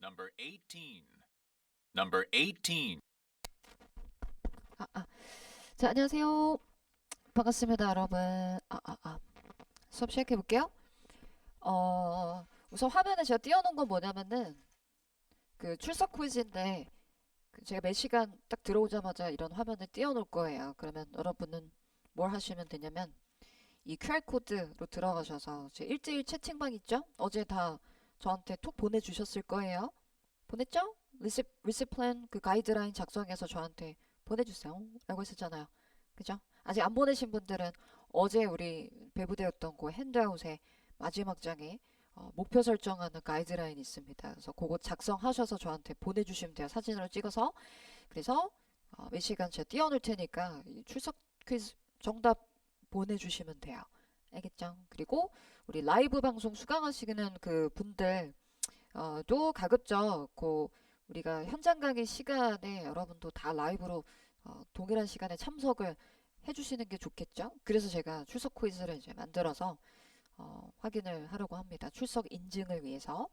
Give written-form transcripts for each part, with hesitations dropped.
Number 18. Number 18. 자, 안녕하세요. 반갑습니다, 여러분. 수업 시작해 볼게요. 우선 화면에 제가 띄워놓은 건 뭐냐면은 그 출석 퀴즈인데 제가 몇 시간 딱 들어오자마자 이런 화면을 띄워놓을 거예요. 그러면 여러분은 뭘 하시면 되냐면 이 QR코드로 들어가셔서 제 1대1 채팅방 있죠? 어제 다 저한테 톡 보내주셨을 거예요. 보냈죠? 리시플랜 그 가이드라인 작성해서 저한테 보내주세요. 라고 했었잖아요. 그죠? 아직 안 보내신 분들은 어제 우리 배부되었던 그 핸드아웃의 마지막 장에 목표 설정하는 가이드라인이 있습니다. 그래서 그거 작성하셔서 저한테 보내주시면 돼요. 사진으로 찍어서. 그래서 몇 시간 제가 띄워놓을 테니까 이 출석 퀴즈 정답 보내주시면 돼요. 알겠죠? 그리고 우리 라이브 방송 수강하시는 그 분들 또 가급적 우리가 현장 강의 시간에 여러분도 다 라이브로 동일한 시간에 참석을 해주시는 게 좋겠죠? 그래서 제가 출석 퀴즈를 이제 만들어서 확인을 하려고 합니다. 출석 인증을 위해서.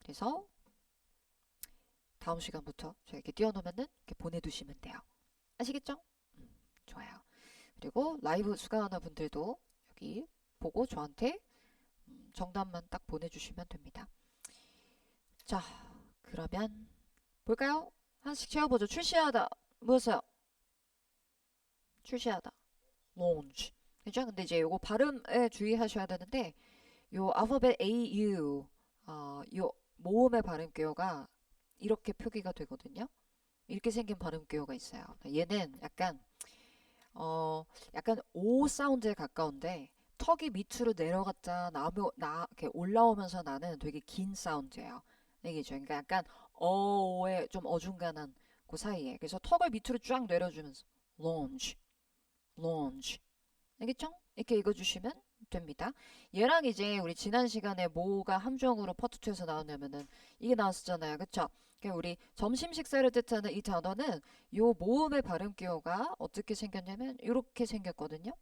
그래서 다음 시간부터 제가 이렇게 띄워놓으면은 이렇게 보내두시면 돼요. 아시겠죠? 좋아요. 그리고 라이브 수강하는 분들도 여기 보고 저한테 정답만 딱 보내주시면 됩니다. 자, 그러면 볼까요? 하나씩 채워보죠. 출시하다. 무엇이요? 출시하다. launch. 그죠? 근데 이제 요거 발음에 주의하셔야 되는데 요 알파벳 A, U 요 모음의 발음 기호가 이렇게 표기가 되거든요. 이렇게 생긴 발음 기호가 있어요. 얘는 약간 O 사운드에 가까운데 턱이 밑으로 내려갔다 이렇게 올라오면서 나는 되게 긴 사운드예요. 얘기죠. 그러니까 약간 어에 좀 어중간한 그 사이에. 그래서 턱을 밑으로 쫙 내려주면서 launch, launch. 알겠죠? 이렇게 읽어주시면 됩니다. 얘랑 이제 우리 지난 시간에 뭐가 함정으로 파트2에서 나왔냐면은 이게 나왔었잖아요. 그쵸? 그러니까 우리 점심 식사를 뜻하는 이 단어는 요 모음의 발음 기호가 어떻게 생겼냐면 이렇게 생겼거든요.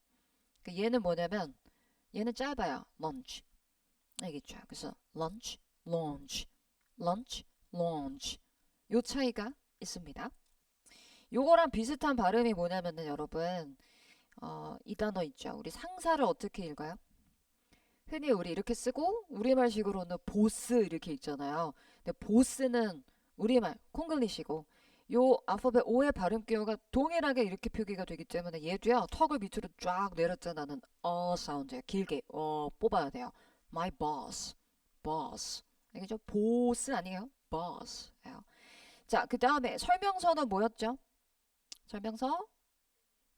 그러니까 얘는 뭐냐면 얘는 짧아요. lunch. 알겠죠? 그래서 lunch, launch, lunch, launch. 요 차이가 있습니다. 요거랑 비슷한 발음이 뭐냐면은 여러분 이 단어 있죠. 우리 상사를 어떻게 읽어요? 흔히 우리 이렇게 쓰고 우리말식으로는 보스 이렇게 읽잖아요. 근데 보스는 우리말 콩글리시고 요 알파벳 O의 발음 기호가 동일하게 이렇게 표기가 되기 때문에 얘도요. 턱을 밑으로 쫙 내렸자 나는 사운드예요. 길게 뽑아야 돼요. My boss, boss. 알겠죠? 보스 아니에요? boss예요. 자, 그 다음에 설명서는 뭐였죠? 설명서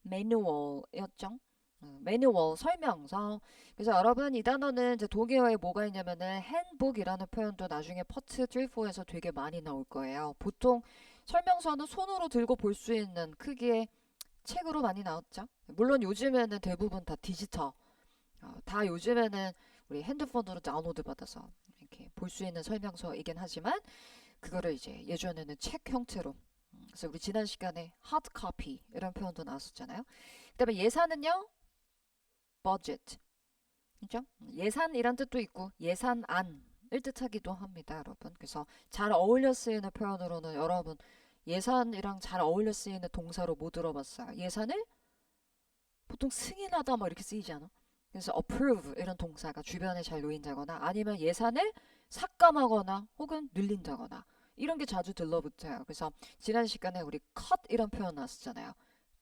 매뉴얼이었죠. 매뉴얼 설명서. 그래서 여러분 이 단어는 이제 동의어에 뭐가 있냐면은 handbook이라는 표현도 나중에 파트 3, 4에서 되게 많이 나올 거예요. 보통 설명서는 손으로 들고 볼 수 있는 크기의 책으로 많이 나왔죠. 물론 요즘에는 대부분 다 디지털. 다 요즘에는 우리 핸드폰으로 다운로드 받아서 이렇게 볼 수 있는 설명서이긴 하지만 그거를 이제 예전에는 책 형태로 그래서 우리 지난 시간에 hard copy 이런 표현도 나왔었잖아요. 그다음에 예산은요, budget. 그죠? 예산이란 뜻도 있고 예산안을 뜻하기도 합니다, 여러분. 그래서 잘 어울려 쓰이는 표현으로는 여러분 예산이랑 잘 어울려 쓰이는 동사로 뭐 들어봤어요? 예산을 보통 승인하다 뭐 이렇게 쓰이지 않아? 그래서 approve 이런 동사가 주변에 잘 놓인다거나 아니면 예산을 삭감하거나 혹은 늘린다거나 이런 게 자주 들러붙어요. 그래서 지난 시간에 우리 cut 이런 표현 나왔었잖아요.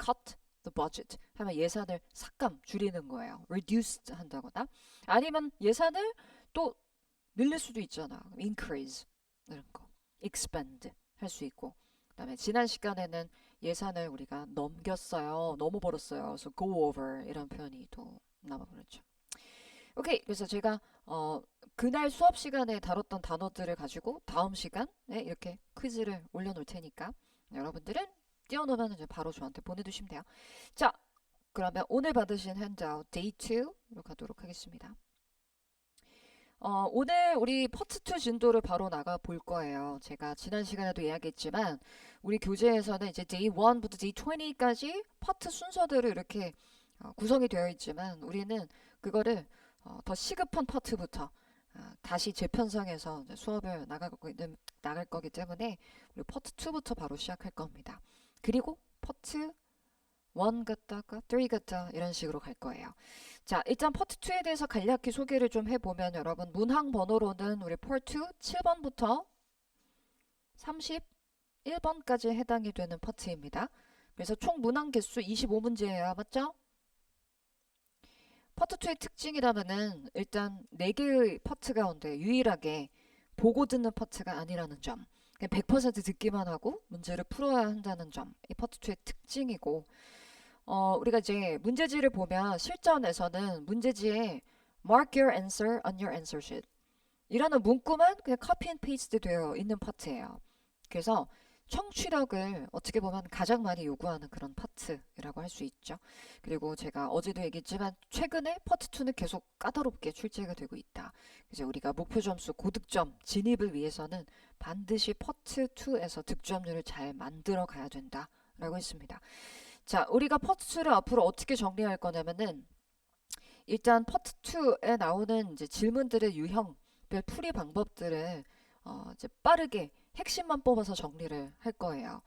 cut the budget 하면 예산을 삭감, 줄이는 거예요. reduced 한다거나 아니면 예산을 또 늘릴 수도 있잖아. increase 이런 거. expand 할 수 있고 그다음에 지난 시간에는 예산을 우리가 넘겼어요. 너무 벌었어요. 그래서 go over 이런 표현이 또 나와버렸죠. 오케이. 그래서 제가 그날 수업 시간에 다뤘던 단어들을 가지고 다음 시간에 이렇게 퀴즈를 올려놓을 테니까 여러분들은 띄워놓으면 이제 바로 저한테 보내주시면 돼요. 자, 그러면 오늘 받으신 핸드아웃 데이 2로 가도록 하겠습니다. 오늘 우리 파트 2 진도를 바로 나가 볼 거예요. 제가 지난 시간에도 이야기했지만 우리 교재에서는 이제 day 1부터 day 20까지 파트 순서대로 이렇게 구성이 되어 있지만 우리는 그거를 더 시급한 파트부터 다시 재편성해서 이제 수업을 나갈 거기 때문에 우리 파트 2부터 바로 시작할 겁니다. 그리고 파트 1 갔다가 3 갔다 이런 식으로 갈 거예요. 자, 일단 파트 2에 대해서 간략히 소개를 좀 해보면 여러분 문항 번호로는 우리 파트 2 7번부터 31번까지 해당이 되는 파트입니다. 그래서 총 문항 개수 25문제예요. 맞죠? 파트 2의 특징이라면은 일단 4개의 파트 가운데 유일하게 보고 듣는 파트가 아니라는 점. 100% 듣기만 하고 문제를 풀어야 한다는 점. 이 파트 2의 특징이고 우리가 이제 문제지를 보면 실전에서는 문제지에 mark your answer on your answer sheet 이라는 문구만 그냥 copy and paste 되어 있는 파트예요. 그래서 청취력을 어떻게 보면 가장 많이 요구하는 그런 파트라고 할 수 있죠. 그리고 제가 어제도 얘기했지만 최근에 파트 2는 계속 까다롭게 출제가 되고 있다. 그래서 우리가 목표 점수 고득점 진입을 위해서는 반드시 파트 2에서 득점률을 잘 만들어 가야 된다라고 했습니다. 자, 우리가 파트 2를 앞으로 어떻게 정리할 거냐면은 일단 파트 2에 나오는 이제 질문들의 유형별 풀이 방법들을 이제 빠르게 핵심만 뽑아서 정리를 할 거예요.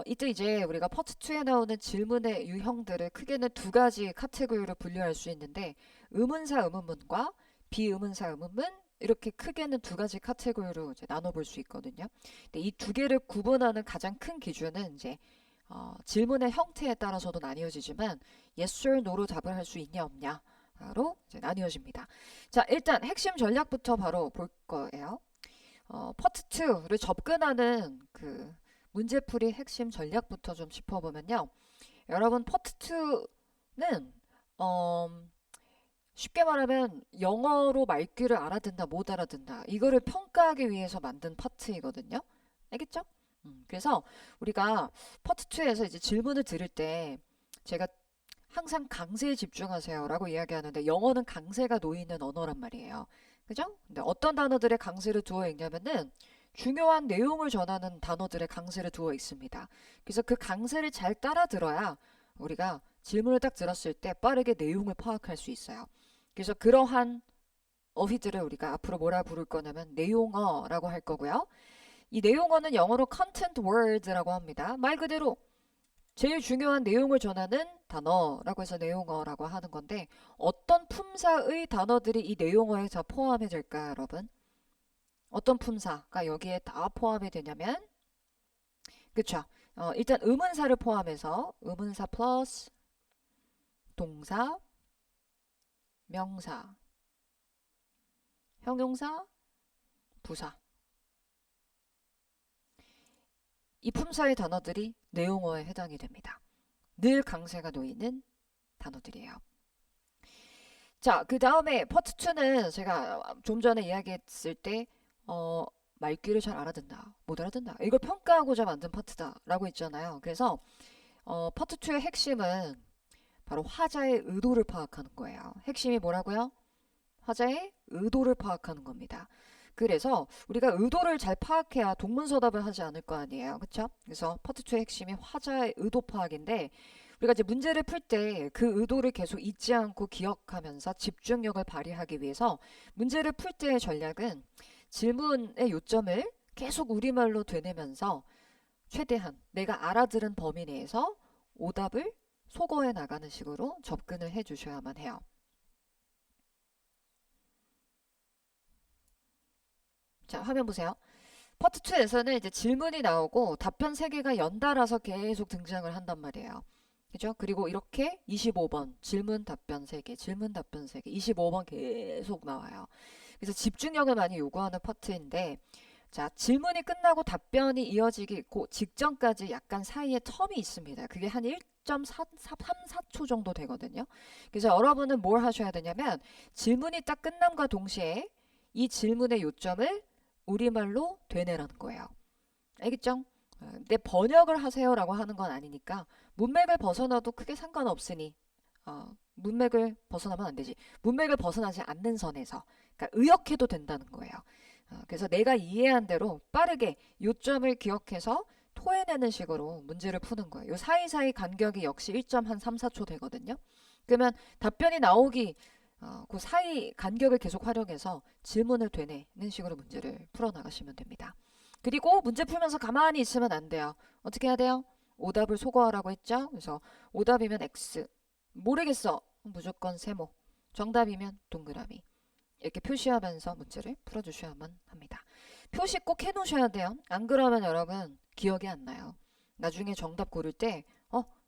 이때 이제 우리가 파트 2에 나오는 질문의 유형들을 크게는 2가지 카테고리로 분류할 수 있는데 의문사 의문문과 비의문사 의문문 이렇게 크게는 2가지 카테고리로 이제 나눠볼 수 있거든요. 근데 이 2개를 구분하는 가장 큰 기준은 이제 질문의 형태에 따라서도 나뉘어지지만 yes or no로 답을 할 수 있냐 없냐로 이제 나뉘어집니다. 자, 일단 핵심 전략부터 바로 볼 거예요. 파트 2를 접근하는 그 문제풀이 핵심 전략부터 좀 짚어보면요. 여러분 파트 2는 쉽게 말하면 영어로 말귀를 알아듣나 못 알아듣나 이거를 평가하기 위해서 만든 파트이거든요. 알겠죠? 그래서 우리가 파트 2에서 이제 질문을 들을 때 제가 항상 강세에 집중하세요 라고 이야기하는데 영어는 강세가 놓이는 언어란 말이에요. 그죠? 근데 어떤 단어들의 강세를 두어 있냐면은 중요한 내용을 전하는 단어들의 강세를 두어 있습니다. 그래서 그 강세를 잘 따라 들어야 우리가 질문을 딱 들었을 때 빠르게 내용을 파악할 수 있어요. 그래서 그러한 어휘들을 우리가 앞으로 뭐라 부를 거냐면 내용어라고 할 거고요. 이 내용어는 영어로 content words라고 합니다. 말 그대로 제일 중요한 내용을 전하는 단어라고 해서 내용어라고 하는 건데 어떤 품사의 단어들이 이 내용어에 다 포함이 될까요, 여러분? 어떤 품사가 여기에 다 포함이 되냐면 그쵸? 일단 의문사를 포함해서 의문사 플러스 동사, 명사, 형용사, 부사 이 품사의 단어들이 내용어에 해당이 됩니다. 늘 강세가 놓이는 단어들이에요. 자, 그 다음에 파트 2는 제가 좀 전에 이야기했을 때 말귀를 잘 알아듣나 못 알아듣나 이걸 평가하고자 만든 파트다라고 했잖아요. 그래서 파트 2의 핵심은 바로 화자의 의도를 파악하는 거예요. 핵심이 뭐라고요? 화자의 의도를 파악하는 겁니다. 그래서 우리가 의도를 잘 파악해야 동문서답을 하지 않을 거 아니에요. 그쵸? 그래서 파트 2의 핵심이 화자의 의도 파악인데 우리가 이제 문제를 풀 때 그 의도를 계속 잊지 않고 기억하면서 집중력을 발휘하기 위해서 문제를 풀 때의 전략은 질문의 요점을 계속 우리말로 되뇌면서 최대한 내가 알아들은 범위 내에서 오답을 소거해 나가는 식으로 접근을 해 주셔야만 해요. 자, 화면 보세요. 파트 2에서는 이제 질문이 나오고 답변 3개가 연달아서 계속 등장을 한단 말이에요. 그죠? 그리고 이렇게 25번 질문 답변 3개, 질문 답변 3개, 25번 계속 나와요. 그래서 집중력을 많이 요구하는 파트인데 자, 질문이 끝나고 답변이 이어지기 직전까지 약간 사이에 텀이 있습니다. 그게 한 1.34초 정도 되거든요. 그래서 여러분은 뭘 하셔야 되냐면 질문이 딱 끝남과 동시에 이 질문의 요점을 우리말로 되뇌라는 거예요. 알겠죠? 근데 번역을 하세요라고 하는 건 아니니까 문맥을 벗어나도 크게 상관없으니 문맥을 벗어나면 안 되지. 문맥을 벗어나지 않는 선에서 그러니까 의역해도 된다는 거예요. 그래서 내가 이해한 대로 빠르게 요점을 기억해서 토해내는 식으로 문제를 푸는 거예요. 요 사이사이 간격이 역시 1.34초 되거든요. 그러면 답변이 나오기 그 사이 간격을 계속 활용해서 질문을 되뇌는 식으로 문제를 풀어나가시면 됩니다. 그리고 문제 풀면서 가만히 있으면 안 돼요. 어떻게 해야 돼요? 오답을 소거하라고 했죠? 그래서 오답이면 X, 모르겠어. 무조건 세모, 정답이면 동그라미. 이렇게 표시하면서 문제를 풀어주셔야만 합니다. 표시 꼭 해놓으셔야 돼요. 안 그러면 여러분 기억이 안 나요. 나중에 정답 고를 때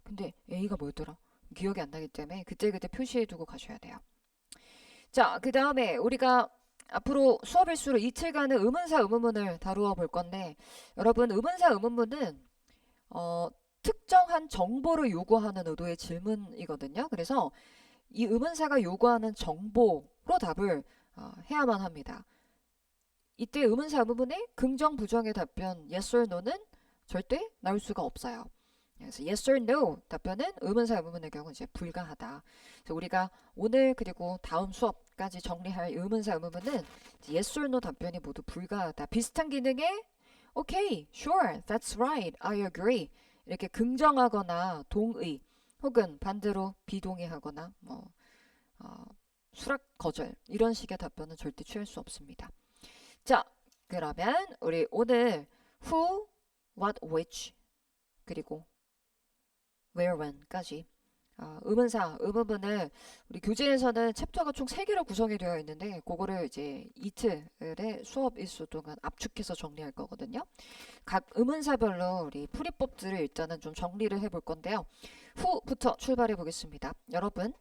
근데 A가 뭐였더라? 기억이 안 나기 때문에 그때그때 표시해두고 가셔야 돼요. 자, 그 다음에 우리가 앞으로 수업일수록 이틀간은 의문사 의문문을 다루어 볼 건데 여러분 의문사 의문문은 특정한 정보를 요구하는 의도의 질문이거든요. 그래서 이 의문사가 요구하는 정보로 답을 해야만 합니다. 이때 의문사 의문문의 긍정 부정의 답변 yes or no는 절대 나올 수가 없어요. 그래서 yes or no 답변은 의문사 의문문의 경우 이제 불가하다. 그래서 우리가 오늘 그리고 다음 수업까지 정리할 의문사 의문문은 yes or no 답변이 모두 불가하다. 비슷한 기능에 okay, sure, that's right, I agree 이렇게 긍정하거나 동의 혹은 반대로 비동의하거나 수락 거절 이런 식의 답변은 절대 취할 수 없습니다. 자, 그러면 우리 오늘 who, what, which 그리고 where, when까지 의문사, 의문문을 우리 교재에서는 챕터가 총 3개로 구성이 되어 있는데 그거를 이제 이틀의 수업 일수 동안 압축해서 정리할 거거든요. 각 의문사별로 우리 풀이법들을 일단은 좀 정리를 해볼 건데요. who부터 출발해 보겠습니다. 여러분,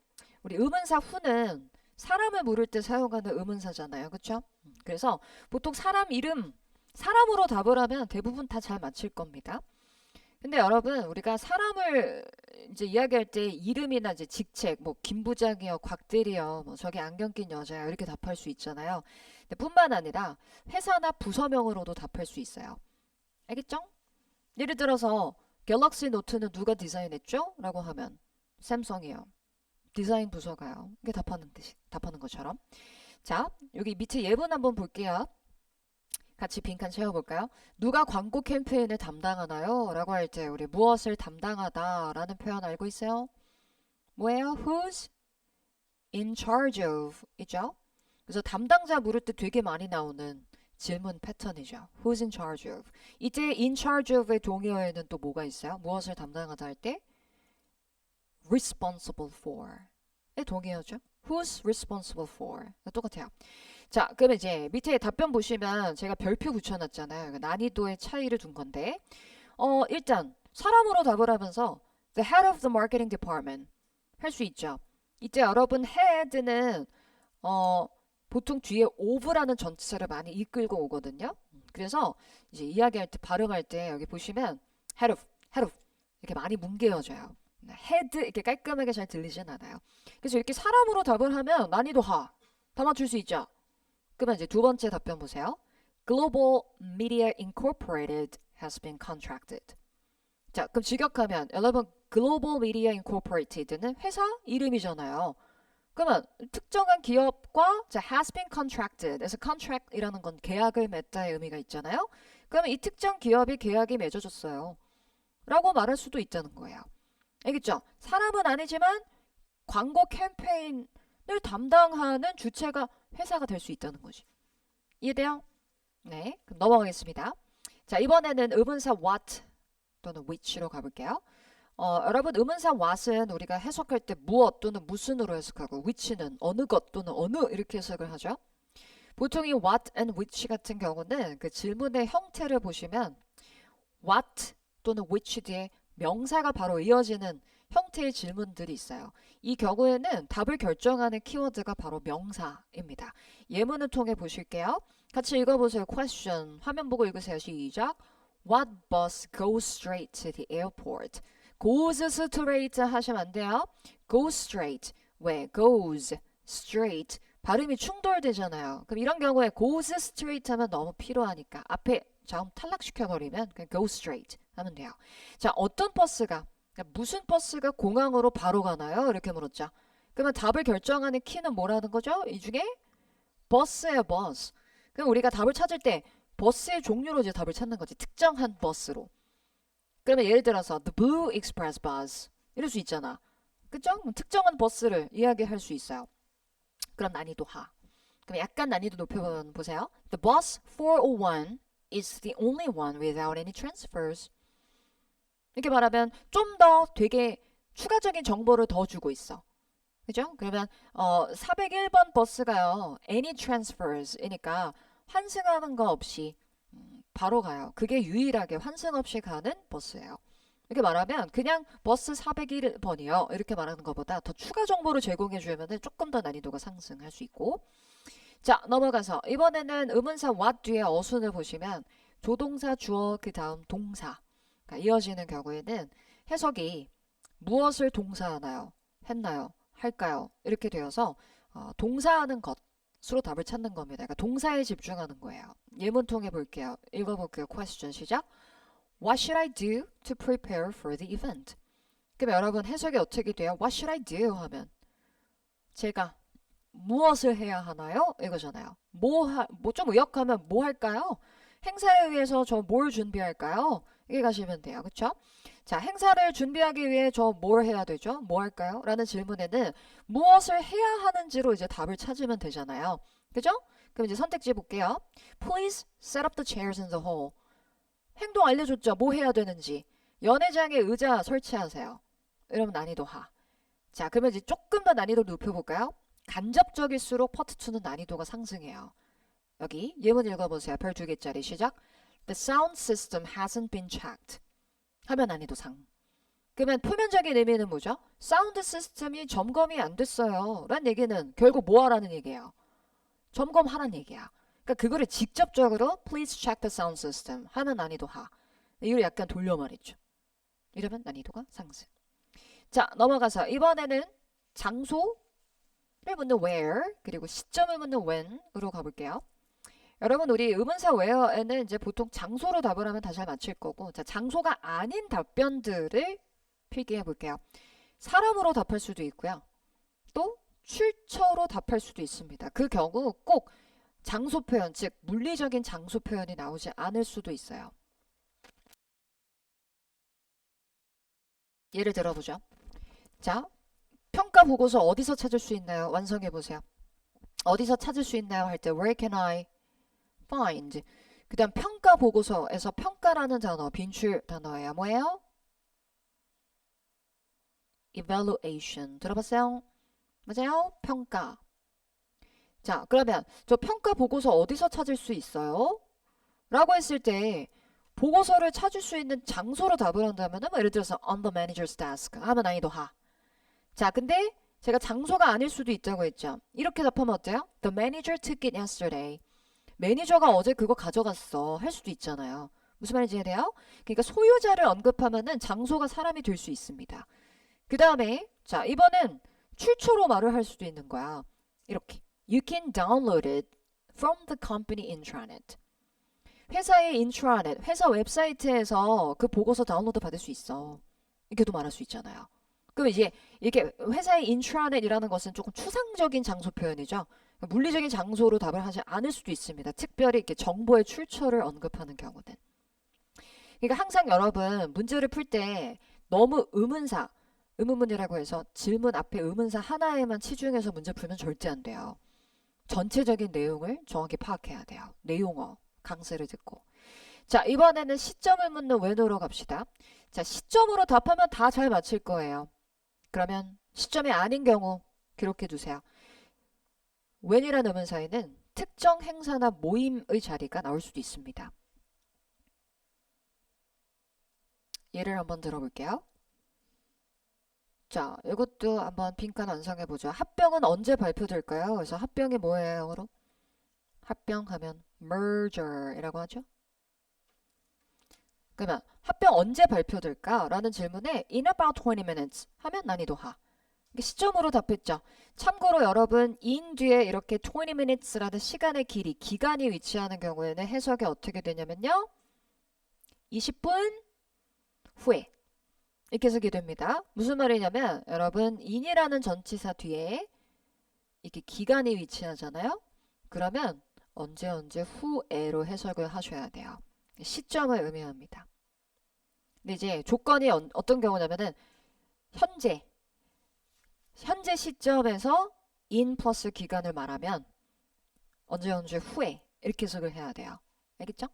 우리 의문사 who는 사람을 물을 때 사용하는 의문사잖아요. 그렇죠? 그래서 보통 사람 이름, 사람으로 답을 하면 대부분 다 잘 맞힐 겁니다. 근데 여러분 우리가 사람을 이제 이야기할 때 이름이나 이제 직책 뭐 김부장이요, 곽대리요, 뭐 저기 안경 낀 여자야 이렇게 답할 수 있잖아요. 근데 뿐만 아니라 회사나 부서명으로도 답할 수 있어요. 알겠죠? 예를 들어서 갤럭시 노트는 누가 디자인했죠? 라고 하면 샘성이요. 디자인 부서가요. 이게 답하는 것처럼. 자, 여기 밑에 예문 한번 볼게요. 같이 빈칸 채워볼까요? 누가 광고 캠페인을 담당하나요? 라고 할 때 우리 무엇을 담당하다 라는 표현 알고 있어요? 뭐예요? Who's in charge of 이죠? 그래서 담당자 물을 때 되게 많이 나오는 질문 패턴이죠. Who's in charge of 이때 in charge of의 동의어에는 또 뭐가 있어요? 무엇을 담당하다 할 때 responsible for의 동의어죠. Who's responsible for 똑같아요. 자, 그러면 이제 밑에 답변 보시면 제가 별표 붙여놨잖아요. 난이도의 차이를 둔 건데 일단 사람으로 답을 하면서 the head of the marketing department 할 수 있죠. 이때 여러분 head는 보통 뒤에 of라는 전치사를 많이 이끌고 오거든요. 그래서 이제 이야기할 때 발음할 때 여기 보시면 head of 이렇게 많이 뭉개어져요. head 이렇게 깔끔하게 잘 들리진 않아요. 그래서 이렇게 사람으로 답을 하면 난이도 하 다 맞출 수 있죠. 그러면 이제 두 번째 답변 보세요. Global Media Incorporated has been contracted. 자, 그럼 직역하면 여러분 Global Media Incorporated는 회사 이름이잖아요. 그러면 특정한 기업과 has been contracted. 그래서 contract이라는 건 계약을 맺다의 의미가 있잖아요. 그러면 이 특정 기업이 계약이 맺어졌어요. 라고 말할 수도 있다는 거예요. 알겠죠? 사람은 아니지만 광고 캠페인을 담당하는 주체가 회사가 될 수 있다는 거지. 이해돼요? 네, 그럼 넘어가겠습니다. 자, 이번에는 의문사 what 또는 which로 가볼게요. 여러분 의문사 what은 우리가 해석할 때 무엇 또는 무슨으로 해석하고 which는 어느 것 또는 어느 이렇게 해석을 하죠. 보통 이 what and which 같은 경우는 그 질문의 형태를 보시면 what 또는 which 뒤에 명사가 바로 이어지는 형태의 질문들이 있어요. 이 경우에는 답을 결정하는 키워드가 바로 명사입니다. 예문을 통해 보실게요. 같이 읽어보세요. question. 화면 보고 읽으세요. 시작. What bus goes straight to the airport? goes straight 하시면 안 돼요. goes straight. 왜? goes straight. 발음이 충돌되잖아요. 그럼 이런 경우에 goes straight 하면 너무 필요하니까 앞에 자음 탈락시켜버리면 그냥 go straight 하면 돼요. 자, 어떤 버스가 무슨 버스가 공항으로 바로 가나요? 이렇게 물었죠. 그러면 답을 결정하는 키는 뭐라는 거죠? 이 중에 버스예요, 버스. 그럼 우리가 답을 찾을 때 버스의 종류로 이제 답을 찾는 거지. 특정한 버스로. 그러면 예를 들어서 the blue express bus 이럴 수 있잖아. 그죠? 특정한 버스를 이야기할 수 있어요. 그럼 난이도 하. 그럼 약간 난이도 높여보세요. The bus 401 is the only one without any transfers. 이렇게 말하면 좀 더 되게 추가적인 정보를 더 주고 있어. 그죠? 그러면 401번 버스가요. any transfers이니까 환승하는 거 없이 바로 가요. 그게 유일하게 환승 없이 가는 버스예요. 이렇게 말하면 그냥 버스 401번이요. 이렇게 말하는 것보다 더 추가 정보를 제공해 주면 조금 더 난이도가 상승할 수 있고. 자, 넘어가서 이번에는 의문사 what 뒤에 어순을 보시면 조동사 주어 그 다음 동사 이어지는 경우에는 해석이 무엇을 동사하나요? 했나요? 할까요? 이렇게 되어서 동사하는 것으로 답을 찾는 겁니다. 그러니까 동사에 집중하는 거예요. 예문 통해 볼게요. 읽어볼게요. question 시작. What should I do to prepare for the event? 그럼 여러분 해석이 어떻게 돼요? What should I do? 하면 제가 무엇을 해야 하나요? 이거잖아요. 뭐 좀 의역하면 뭐 할까요? 행사에 위해서 저 뭘 준비할까요? 이게 가시면 돼요. 그쵸? 자, 행사를 준비하기 위해 저 뭘 해야 되죠? 뭐 할까요? 라는 질문에는 무엇을 해야 하는지로 이제 답을 찾으면 되잖아요. 그죠? 그럼 이제 선택지 볼게요. Please set up the chairs in the hall. 행동 알려줬죠? 뭐 해야 되는지. 연회장에 의자 설치하세요. 이러면 난이도 하. 자, 그러면 이제 조금 더 난이도를 높여볼까요? 간접적일수록 파트 2는 난이도가 상승해요. 여기 예문 읽어보세요. 별 2개짜리 시작. The sound system hasn't been checked. 하면 난이도 상. 그러면 표면적인 의미는 뭐죠? 사운드 시스템이 점검이 안 됐어요. 라는 얘기는 결국 뭐 하라는 얘기예요? 점검하라는 얘기야. 그러니까 그거를 직접적으로 please check the sound system 하면 난이도 하. 이걸 약간 돌려 말했죠. 이러면 난이도가 상승. 자, 넘어가서 이번에는 장소를 묻는 where 그리고 시점을 묻는 when으로 가볼게요. 여러분 우리 의문사 where에는 이제 보통 장소로 답을 하면 다 잘 맞힐 거고 자, 장소가 아닌 답변들을 필기해 볼게요. 사람으로 답할 수도 있고요. 또 출처로 답할 수도 있습니다. 그 경우 꼭 장소 표현, 즉 물리적인 장소 표현이 나오지 않을 수도 있어요. 예를 들어보죠. 자, 평가 보고서 어디서 찾을 수 있나요? 완성해 보세요. 어디서 찾을 수 있나요? 할 때 where can I find. 그 다음 평가 보고서에서 평가라는 단어 빈출 단어예요. 뭐예요? evaluation. 들어봤어요? 맞아요? 평가. 자, 그러면 저 평가 보고서 어디서 찾을 수 있어요? 라고 했을 때 보고서를 찾을 수 있는 장소로 답을 한다면 뭐 예를 들어서 on the manager's desk 하면 난이도 하. 자, 근데 제가 장소가 아닐 수도 있다고 했죠. 이렇게 답하면 어때요? The manager took it yesterday. 매니저가 어제 그거 가져갔어. 할 수도 있잖아요. 무슨 말인지 이해돼요? 그러니까 소유자를 언급하면은 장소가 사람이 될 수 있습니다. 그 다음에 자, 이번엔 출처로 말을 할 수도 있는 거야. 이렇게. You can download it from the company intranet. 회사의 intranet, 회사 웹사이트에서 그 보고서 다운로드 받을 수 있어. 이렇게도 말할 수 있잖아요. 그럼 이제 이게 회사의 intranet이라는 것은 조금 추상적인 장소 표현이죠. 물리적인 장소로 답을 하지 않을 수도 있습니다. 특별히 이렇게 정보의 출처를 언급하는 경우는. 그러니까 항상 여러분 문제를 풀 때 너무 의문사, 의문문이라고 해서 질문 앞에 의문사 하나에만 치중해서 문제 풀면 절대 안 돼요. 전체적인 내용을 정확히 파악해야 돼요. 내용어, 강세를 듣고. 자, 이번에는 시점을 묻는 when으로 갑시다. 자, 시점으로 답하면 다 잘 맞힐 거예요. 그러면 시점이 아닌 경우 기록해 두세요. when이라는 의문사에는 특정 행사나 모임의 자리가 나올 수도 있습니다. 예를 한번 들어볼게요. 자, 이것도 한번 빈칸 완성해보죠. 합병은 언제 발표될까요? 그래서 합병이 뭐예요, 영어로? 합병하면 merger이라고 하죠. 그러면 합병 언제 발표될까? 라는 질문에 in about 20 minutes 하면 난이도 하. 시점으로 답했죠. 참고로 여러분 in 뒤에 이렇게 20 minutes라는 시간의 길이, 기간이 위치하는 경우에는 해석이 어떻게 되냐면요. 20분 후에 이렇게 해석이 됩니다. 무슨 말이냐면 여러분 in이라는 전치사 뒤에 이렇게 기간이 위치하잖아요. 그러면 언제 후에로 해석을 하셔야 돼요. 시점을 의미합니다. 근데 이제 조건이 어떤 경우냐면은 현재 시점에서 in 플러스 기간을 말하면 언제 언제 후에 이렇게 해석을 해야 돼요. 알겠죠?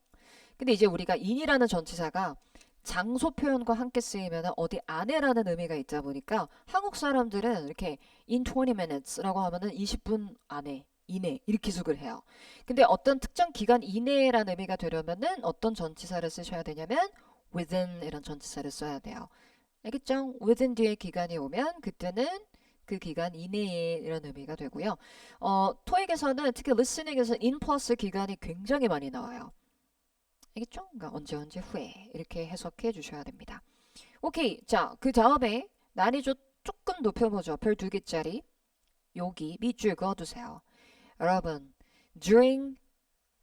근데 이제 우리가 in이라는 전치사가 장소 표현과 함께 쓰이면 어디 안에라는 의미가 있다 보니까 한국 사람들은 이렇게 in 20 minutes라고 하면은 20분 안에 이내 이렇게 해석을 해요. 근데 어떤 특정 기간 이내라는 의미가 되려면은 어떤 전치사를 쓰셔야 되냐면 within 이런 전치사를 써야 돼요. 알겠죠? within 뒤에 기간이 오면 그때는 그 기간 이내에 이런 의미가 되고요. 토익에서는 특히 listening에서 in 플러스 기간이 굉장히 많이 나와요. 알겠죠? 그러니까 언제 언제 후에 이렇게 해석해 주셔야 됩니다. 오케이. 자, 그 다음에 난이도 조금 높여보죠. 별 2개짜리. 여기 밑줄 그어두세요. 여러분, during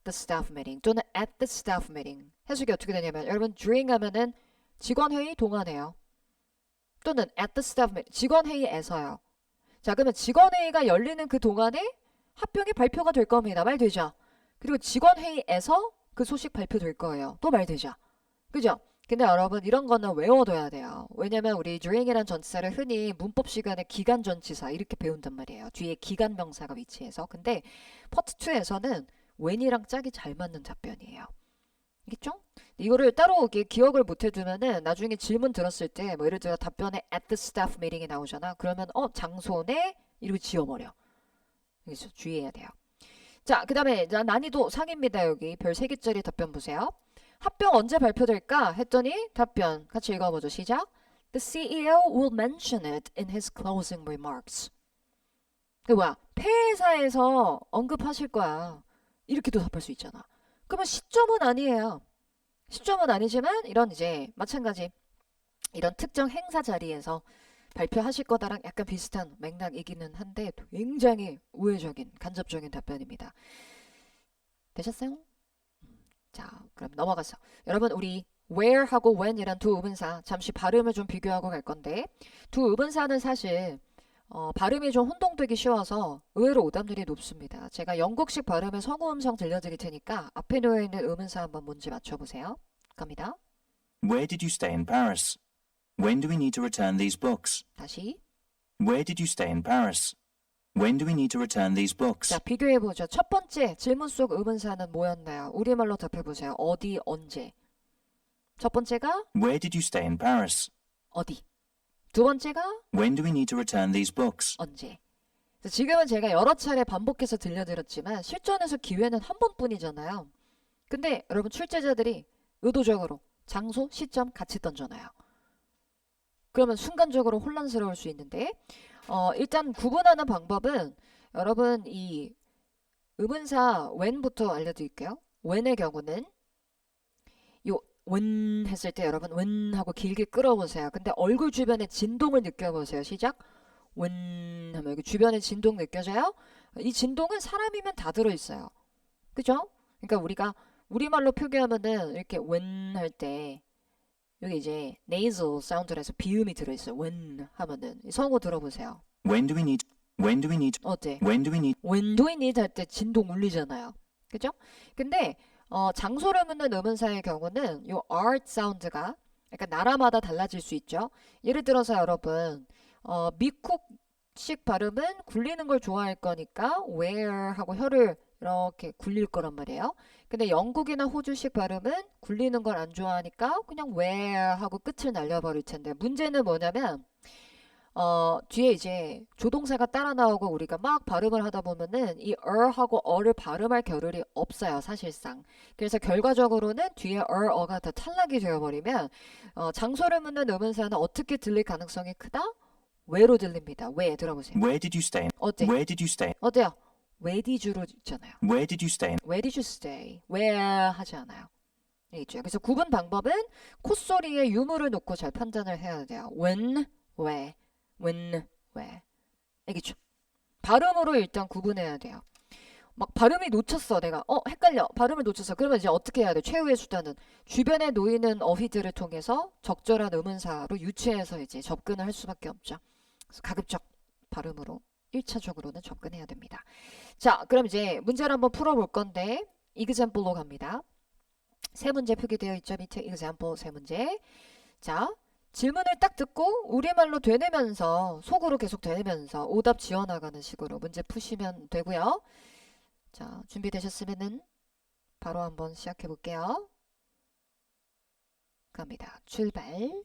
the staff meeting 또는 at the staff meeting 해석이 어떻게 되냐면 여러분 during 하면은 직원회의 동안에요. 또는 at the staff meeting 직원회의에서요. 자, 그러면 직원회의가 열리는 그 동안에 합병이 발표가 될 겁니다. 말 되죠? 그리고 직원회의에서 그 소식 발표될 거예요. 또 말 되죠? 그죠? 근데 여러분 이런 거는 외워둬야 돼요. 왜냐면 우리 during이란 전치사를 흔히 문법 시간에 기간 전치사 이렇게 배운단 말이에요. 뒤에 기간 명사가 위치해서. 근데 파트 2에서는 when이랑 짝이 잘 맞는 답변이에요. 알겠죠? 이거를 따로 이렇게 기억을 못 해두면은 나중에 질문 들었을 때 뭐 예를 들어 답변에 at the staff meeting이 나오잖아. 그러면 장소네 이러고 지워버려. 그래서 주의해야 돼요. 자, 그 다음에 난이도 상입니다. 여기 별 3개짜리 답변 보세요. 합병 언제 발표될까? 했더니 답변 같이 읽어보죠. 시작. The CEO will mention it in his closing remarks. 그 뭐야? 폐회사에서 언급하실 거야. 이렇게도 답할 수 있잖아. 그러면 시점은 아니에요. 시점은 아니지만 이런 이제 마찬가지 이런 특정 행사 자리에서 발표하실 거다랑 약간 비슷한 맥락이기는 한데 굉장히 우회적인 간접적인 답변입니다. 되셨어요? 자, 그럼 넘어가서 여러분 우리 where하고 when이란 두 의문사 잠시 발음을 좀 비교하고 갈 건데 두 의문사는 사실 발음이 좀 혼동되기 쉬워서 의외로 오답률이 높습니다. 제가 영국식 발음의 성우 음성 들려드릴 테니까 앞에 놓여 있는 의문사 한번 뭔지 맞춰보세요. 갑니다. Where did you stay in Paris? When do we need to return these books? 다시. Where did you stay in Paris? When do we need to return these books? 자, 비교해보죠. 첫 번째 질문 속 의문사는 뭐였나요? 우리말로 답해보세요. 어디, 언제. 첫 번째가 Where did you stay in Paris? 어디. 두 번째가 When do we need to return these books? 언제. 지금은 제가 여러 차례 반복해서 들려드렸지만 실전에서 기회는 한 번뿐이잖아요. 근데 여러분 출제자들이 의도적으로 장소, 시점 같이 던져놔요. 그러면 순간적으로 혼란스러울 수 있는데 일단 구분하는 방법은 여러분 이 의문사 when부터 알려드릴게요. when의 경우는 요 when 했을 때 여러분 when 하고 길게 끌어보세요. 근데 얼굴 주변에 진동을 느껴보세요. 시작. when 하면 여기 주변에 진동 느껴져요? 이 진동은 사람이면 다 들어있어요. 그죠? 그러니까 우리가 우리말로 표기하면은 이렇게 when 할 때 여기 이제 nasal 사운드라서 비음이 들어있어요. when 하면은 성우 들어보세요. When do we need? When do we need? 어때? When do we need? when do we need 할 때 진동 울리잖아요. 그죠? 근데 장소를 묻는 의문사의 경우는 요 art 사운드가 약간 나라마다 달라질 수 있죠. 예를 들어서 여러분 미국식 발음은 굴리는 걸 좋아할 거니까 where 하고 혀를 이렇게 굴릴 거란 말이에요. 근데 영국이나 호주식 발음은 굴리는 걸 안 좋아하니까 그냥 where 하고 끝을 날려버릴 텐데 문제는 뭐냐면 뒤에 이제 조동사가 따라 나오고 우리가 막 발음을 하다 보면은 이 하고 어를 발음할 겨를이 없어요, 사실상. 그래서 결과적으로는 뒤에 어가 다 탈락이 되어버리면 장소를 묻는 의문사는 어떻게 들릴 가능성이 크다? 왜로 들립니다. 왜 들어보세요. Where did you stay? 어때? Where did you stay? 어때요? Where did you로 있잖아요. Where did you stay? Where did you stay? Where 하지 않아요. 있죠. 그래서 구분 방법은 콧소리에 유무를 놓고 잘 판단을 해야 돼요. When, where, when, where. 알겠죠? 발음으로 일단 구분해야 돼요. 막 발음이 놓쳤어 내가. 헷갈려. 발음을 놓쳤어. 그러면 이제 어떻게 해야 돼? 최후의 수단은 주변에 놓이는 어휘들을 통해서 적절한 의문사로 유추해서 이제 접근을 할 수밖에 없죠. 그래서 가급적 발음으로 1차적으로는 접근해야 됩니다. 자, 그럼 이제 문제를 한번 풀어볼 건데 example로 갑니다. 세 문제 표기되어 있죠. 밑에 example 세 문제. 자, 질문을 딱 듣고 우리말로 되뇌면서 속으로 계속 되뇌면서 오답 지어나가는 식으로 문제 푸시면 되고요. 자, 준비되셨으면은 바로 한번 시작해 볼게요. 갑니다. 출발.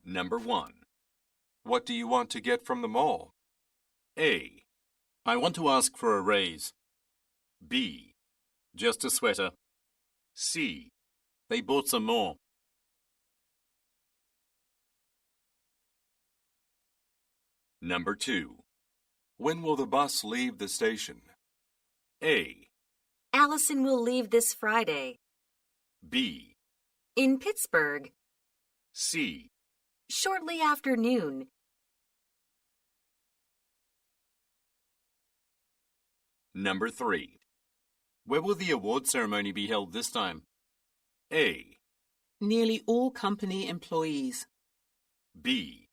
Number 1. What do you want to get from the mall? A. I want to ask for a raise. B. Just a sweater. C. They bought some more. Number 2. When will the bus leave the station? A. Allison will leave this Friday. B. In Pittsburgh. C. Shortly after noon. Number 3. Where will the award ceremony be held this time? A. Nearly all company employees. B.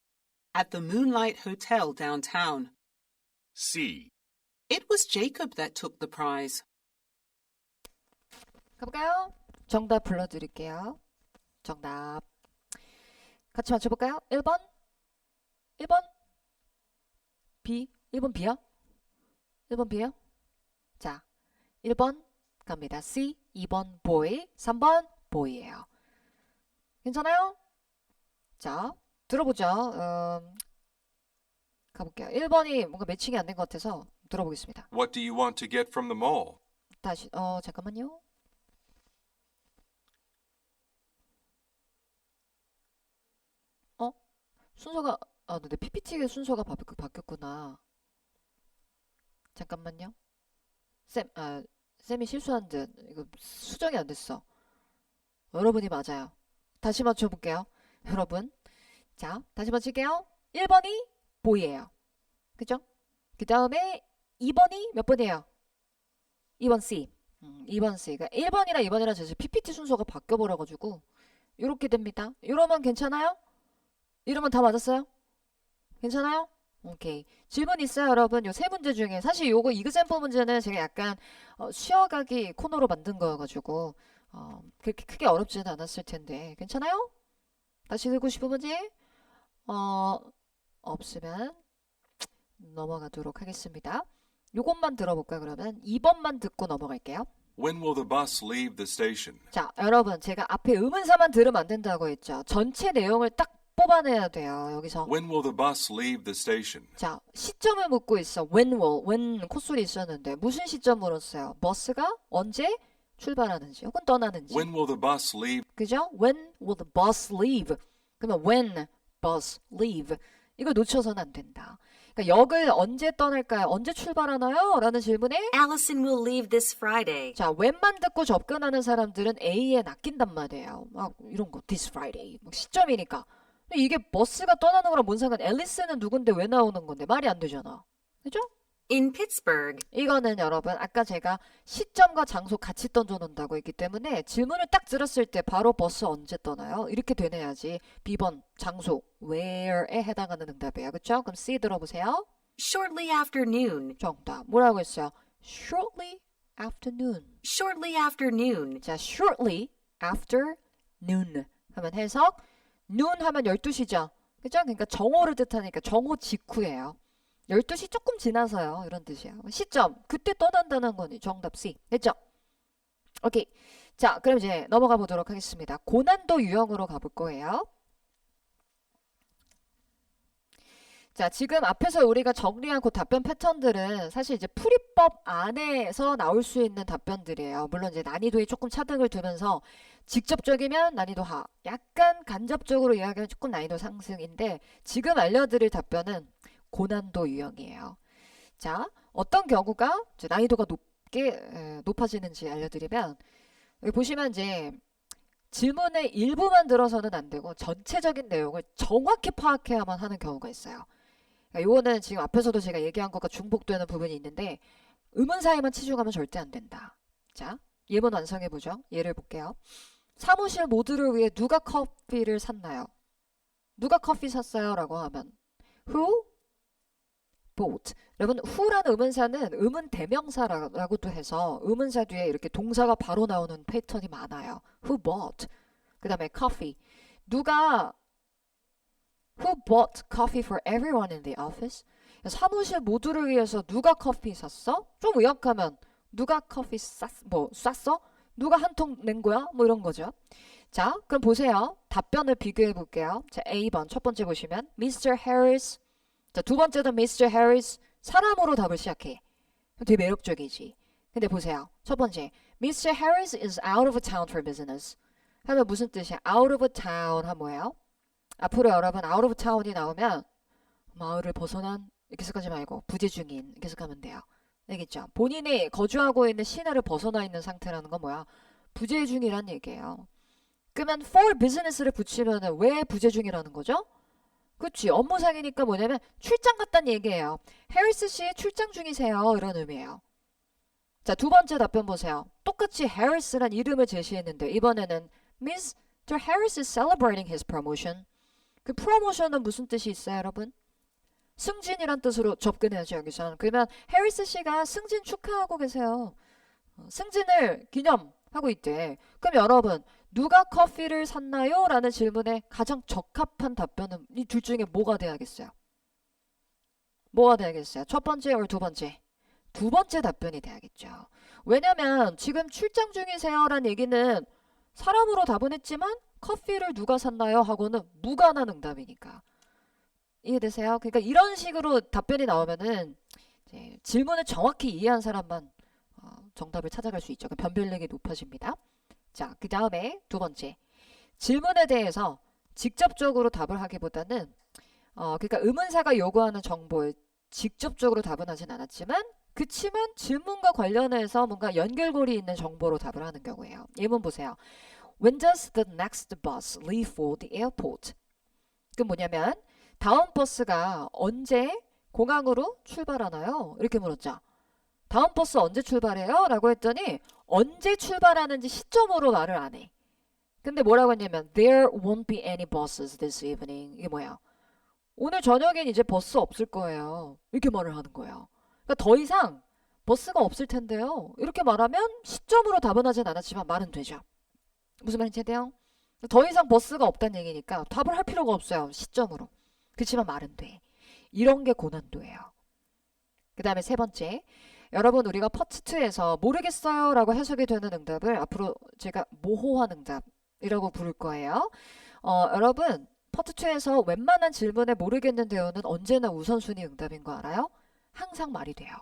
At the Moonlight Hotel downtown. C. It was Jacob that took the prize. 가볼까요? 정답 불러드릴게요. 정답. 같이 맞춰볼까요? 1번? 1번? B? 1번 B야? 1번 B야? 자, 1번 갑니다. C, 2번 boy, 3번 boy예요. 괜찮아요? 자, 들어보죠. 가볼게요. 1번이 뭔가 매칭이 안 된 것 같아서 들어보겠습니다. What do you want to get from the mall? 다시, 잠깐만요. 순서가, 내 PPT의 순서가 바뀌었구나. 잠깐만요. 쌤이 실수한 듯. 이거 수정이 안 됐어. 여러분이 맞아요. 다시 맞춰볼게요. 여러분. 자, 다시 맞힐게요. 1번이 보이예요. 그죠? 그 다음에 2번이 몇 번이에요? 2번 C. 2번 C. 그러니까 1번이랑 2번이랑 제 PPT 순서가 바뀌어버려가지고 이렇게 됩니다. 이러면 괜찮아요? 이러면 다 맞았어요? 괜찮아요? 오케이. 질문 있어요, 여러분? 요 세 문제 중에 사실 요거 이그샘플 문제는 제가 약간 쉬어가기 코너로 만든 거여가지고 그렇게 크게 어렵지는 않았을 텐데 괜찮아요? 다시 듣고 싶은 문제? 없으면 넘어가도록 하겠습니다. 요것만 들어볼까요, 그러면? 2번만 듣고 넘어갈게요. When will the bus leave the station? 자, 여러분, 제가 앞에 의문사만 들으면 안 된다고 했죠. 전체 내용을 딱 뽑아내야 돼요, 여기서. When will the bus leave the station? 자, 시점을 묻고 있어. when 콧소리 있었는데 무슨 시점 물었어요? 버스가 언제 출발하는지 혹은 떠나는지. When will the bus leave? 그죠? When will the bus leave? 그러면 when bus leave. 이걸 놓쳐서는 안 된다. 그러니까 역을 언제 떠날까요? 언제 출발하나요? 라는 질문에 Allison will leave this Friday. 자, when만 듣고 접근하는 사람들은 A에 낚인단 말이에요. 막 이런 거 this Friday. 막 시점이니까. 근데 이게 버스가 떠나는 거랑 뭔 상관? 앨리스는 누군데 왜 나오는 건데? 말이 안 되잖아. 그죠? In Pittsburgh. 이거는 여러분 아까 제가 시점과 장소 같이 던져놓는다고 했기 때문에 질문을 딱 들었을 때 바로 버스 언제 떠나요? 이렇게 되뇌야지. B번 장소 where에 해당하는 응답이에요. 그쵸? 그럼 C 들어보세요. Shortly after noon. 정답. 뭐라고 했어요? Shortly afternoon. Shortly after noon. 자, shortly after noon 하면 해석. noon 하면 12시죠. 그죠? 그러니까 정오를 뜻하니까 정오 직후예요. 12시 조금 지나서요. 이런 뜻이야. 시점. 그때 떠난다는 거니. 정답 C. 됐죠? 오케이. 자, 그럼 이제 넘어가 보도록 하겠습니다. 고난도 유형으로 가볼 거예요. 자, 지금 앞에서 우리가 정리한 그 답변 패턴들은 사실 이제 풀이법 안에서 나올 수 있는 답변들이에요. 물론 이제 난이도에 조금 차등을 두면서 직접적이면 난이도 하, 약간 간접적으로 이야기하면 조금 난이도 상승인데 지금 알려드릴 답변은 고난도 유형이에요. 자, 어떤 경우가 난이도가 높아지는지 알려드리면 여기 보시면 이제 질문의 일부만 들어서는 안 되고 전체적인 내용을 정확히 파악해야만 하는 경우가 있어요. 요거는 지금 앞에서도 제가 얘기한 것과 중복되는 부분이 있는데 의문사에만 치중하면 절대 안 된다. 자, 예문 완성해보죠. 예를 볼게요. 사무실 모두를 위해 누가 커피를 샀나요? 누가 커피 샀어요? 라고 하면 Who bought? 여러분 who라는 의문사는 의문 대명사라고도 해서 의문사 뒤에 이렇게 동사가 바로 나오는 패턴이 많아요. Who bought? 그 다음에 coffee. 누가 Who bought coffee for everyone in the office? 사무실 모두를 위해서 누가 커피 샀어? 좀 의역하면 누가 커피 쐈어? 누가 한 통 낸 거야? 뭐 이런 거죠. 자, 그럼 보세요. 답변을 비교해 볼게요. 자, A번 첫 번째 보시면 Mr. Harris. 자, 두 번째도 Mr. Harris. 사람으로 답을 시작해. 되게 매력적이지. 근데 보세요. 첫 번째, Mr. Harris is out of town for business. 하면 무슨 뜻이야? out of town 하면 뭐예요? 앞으로 여러분 out of town이 나오면 마을을 벗어난 이렇게 생각하지 말고 부재중인 이렇게 생각하면 돼요. 알겠죠? 본인이 거주하고 있는 시내를 벗어나 있는 상태라는 건 뭐야? 부재중이란 얘기예요. 그러면 for business를 붙이면 왜 부재중이라는 거죠? 그치, 업무상이니까 뭐냐면 출장 갔다는 얘기예요. 해리스 씨 출장 중이세요. 이런 의미예요. 자, 두 번째 답변 보세요. 똑같이 해리스란 이름을 제시했는데 이번에는 Mr. Harris is celebrating his promotion. 그 프로모션은 무슨 뜻이 있어요, 여러분? 승진이란 뜻으로 접근해야죠, 여기서는. 그러면 해리스 씨가 승진 축하하고 계세요. 승진을 기념하고 있대. 그럼 여러분, 누가 커피를 샀나요? 라는 질문에 가장 적합한 답변은 이 둘 중에 뭐가 돼야겠어요? 뭐가 돼야겠어요? 첫 번째 or 두 번째? 두 번째 답변이 돼야겠죠. 왜냐면 지금 출장 중이세요 라는 얘기는 사람으로 답은 했지만 커피를 누가 샀나요? 하고는 무관한 응답이니까. 이해되세요? 그러니까 이런 식으로 답변이 나오면은 이제 질문을 정확히 이해한 사람만 정답을 찾아갈 수 있죠. 변별력이 높아집니다. 자, 그 다음에 두 번째. 질문에 대해서 직접적으로 답을 하기보다는 그러니까 의문사가 요구하는 정보에 직접적으로 답은 하진 않았지만 그치만 질문과 관련해서 뭔가 연결고리 있는 정보로 답을 하는 경우예요. 예문 보세요. When does the next bus leave for the airport? 그 뭐냐면 다음 버스가 언제 공항으로 출발하나요? 이렇게 물었죠. 다음 버스 언제 출발해요? 라고 했더니 언제 출발하는지 시점으로 말을 안 해. 근데 뭐라고 했냐면 There won't be any buses this evening. 이게 뭐야? 오늘 저녁엔 이제 버스 없을 거예요. 이렇게 말을 하는 거예요. 그러니까 더 이상 버스가 없을 텐데요. 이렇게 말하면 시점으로 답은 하진 않았지만 말은 되죠. 무슨 말인지 해요? 더 이상 버스가 없다는 얘기니까 답을 할 필요가 없어요. 시점으로. 그렇지만 말은 돼. 이런 게 고난도예요. 그 다음에 세 번째. 여러분 우리가 파트 2에서 모르겠어요 라고 해석이 되는 응답을 앞으로 제가 모호한 응답이라고 부를 거예요. 여러분 파트 2에서 웬만한 질문에 모르겠는데요는 언제나 우선순위 응답인 거 알아요? 항상 말이 돼요.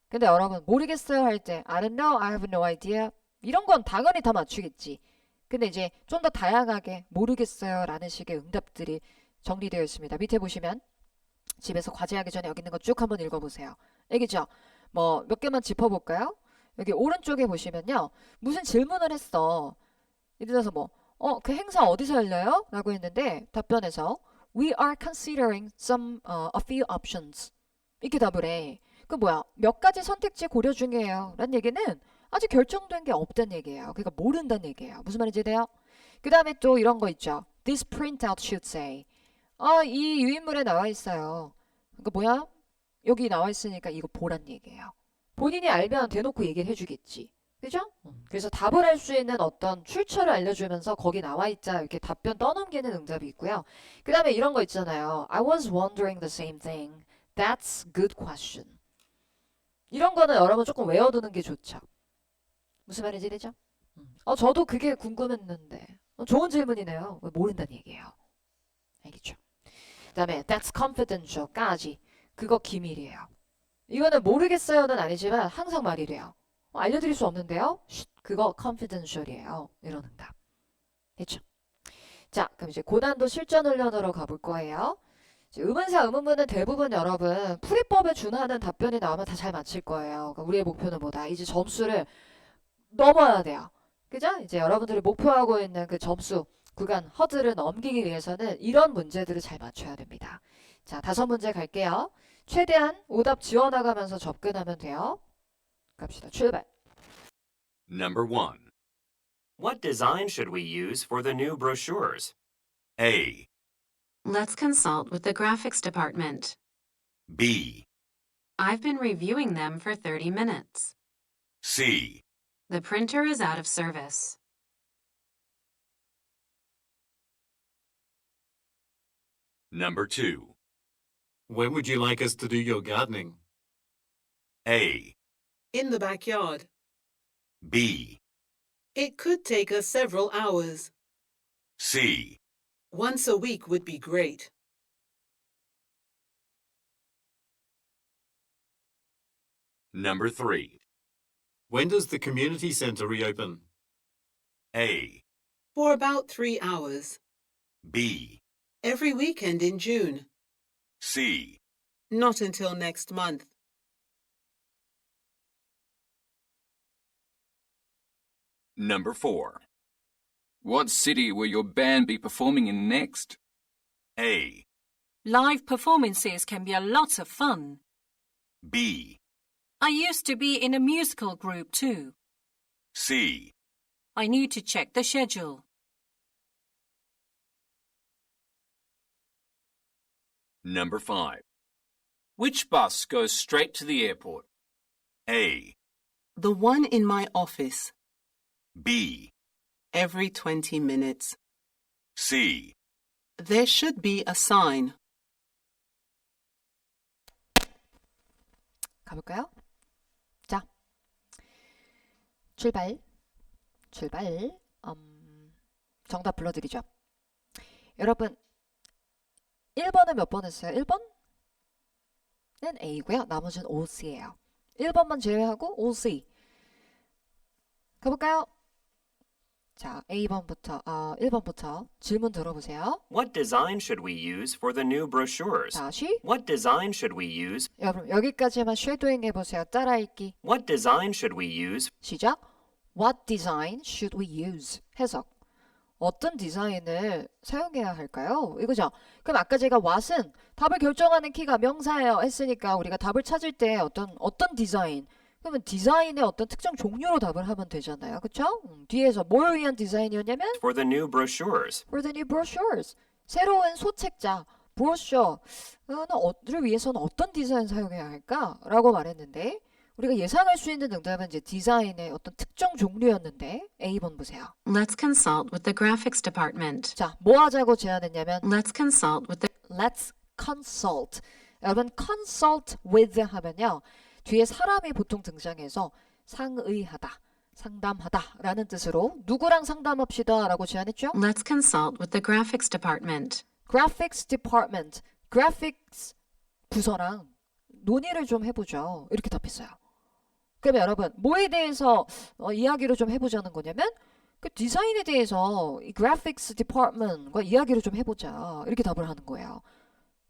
근데 여러분 모르겠어요 할 때 I don't know, I have no idea 이런 건 당연히 다 맞추겠지. 근데 이제 좀 더 다양하게 모르겠어요 라는 식의 응답들이 정리되어 있습니다. 밑에 보시면 집에서 과제하기 전에 여기 있는 거 쭉 한번 읽어보세요. 알겠죠? 뭐 몇 개만 짚어볼까요? 여기 오른쪽에 보시면요. 무슨 질문을 했어. 예를 들어서 그 행사 어디서 열려요? 라고 했는데 답변에서 We are considering a few options. 이렇게 답을 해. 그 뭐야? 몇 가지 선택지 고려 중이에요. 라는 얘기는 아직 결정된 게 없다는 얘기예요. 그러니까 모른다는 얘기예요. 무슨 말인지 돼요? 그 다음에 또 이런 거 있죠. This printout should say. 이 유인물에 나와 있어요. 그러니까 뭐야? 여기 나와 있으니까 이거 보란 얘기예요. 본인이 알면 대놓고 얘기를 해주겠지. 그죠? 그래서 답을 할 수 있는 어떤 출처를 알려주면서 거기 나와 있자 이렇게 답변 떠넘기는 응답이 있고요. 그 다음에 이런 거 있잖아요. I was wondering the same thing. That's good question. 이런 거는 여러분 조금 외워두는 게 좋죠. 무슨 말인지 되죠? 저도 그게 궁금했는데 좋은 질문이네요. 모른다는 얘기예요. 알겠죠? 그 다음에 that's confidential까지 그거 기밀이에요. 이거는 모르겠어요는 아니지만 항상 말이 돼요. 알려드릴 수 없는데요. 그거 confidential이에요. 이런 응답. 됐죠? 자, 그럼 이제 고난도 실전 훈련으로 가볼 거예요. 의문사 의문문은 대부분 여러분 풀이법에 준하는 답변이 나오면 다 잘 맞힐 거예요. 그러니까 우리의 목표는 뭐다? 이제 점수를 넘어야 돼요. 그죠? 이제 여러분들이 목표하고 있는 그 점수 구간 허들을 넘기기 위해서는 이런 문제들을 잘 맞춰야 됩니다. 자, 5문제 갈게요. 최대한 오답 지워나가면서 접근하면 돼요. 갑시다. 출발. Number 1. What design should we use for the new brochures? A. Let's consult with the graphics department. B. I've been reviewing them for 30 minutes. C. The printer is out of service. Number 2. When would you like us to do your gardening? A. In the backyard. B. It could take us several hours. C. Once a week would be great. Number 3. When does the community centre reopen? A. For about 3 hours. B. Every weekend in June. C. Not until next month. Number 4. What city will your band be performing in next? A. Live performances can be a lot of fun. B. I used to be in a musical group too. C. I need to check the schedule. Number 5. Which bus goes straight to the airport? A. The one in my office. B. Every 20 minutes. C. There should be a sign. 가볼까요? 자, 출발. 정답 불러드리죠. 여러분, 1번은 몇 번 했어요? 1번은 A고요. 나머지는 OC예요. 1번만 제외하고 OC. 가볼까요? 자, 1번부터 질문 들어보세요. What design should we use for the new brochures? 다시. What design should we use? 여러분, 여기까지만 쉐도잉 해보세요. 따라 읽기. What design should we use? 시작. What design should we use? 해석. 어떤 디자인을 사용해야 할까요? 이거죠. 그럼 아까 제가 what은 답을 결정하는 키가 명사예요 했으니까 우리가 답을 찾을 때 어떤 디자인, 그러면 디자인의 어떤 특정 종류로 답을 하면 되잖아요. 그쵸? 뒤에서 뭘 위한 디자인이었냐면 For the new brochures. For the new brochures. 새로운 소책자, brochure. 를 위해서는 어떤 디자인 사용해야 할까? 라고 말했는데 우리가 예상할 수 있는 응답은 이제 디자인의 어떤 특정 종류였는데 A번 보세요. Let's consult with the graphics department. 자, 뭐 하자고 제안했냐면 Let's consult with the Let's consult. 여러분 consult with 하면요. 뒤에 사람이 보통 등장해서 상의하다, 상담하다 라는 뜻으로 누구랑 상담합시다 라고 제안했죠? Let's consult with the graphics department. Graphics department, graphics 부서랑 논의를 좀 해보죠. 이렇게 답했어요. 그러면 여러분 뭐에 대해서 이야기를 좀 해보자는 거냐면 그 디자인에 대해서 이 graphics department과 이야기를 좀 해보자. 이렇게 답을 하는 거예요.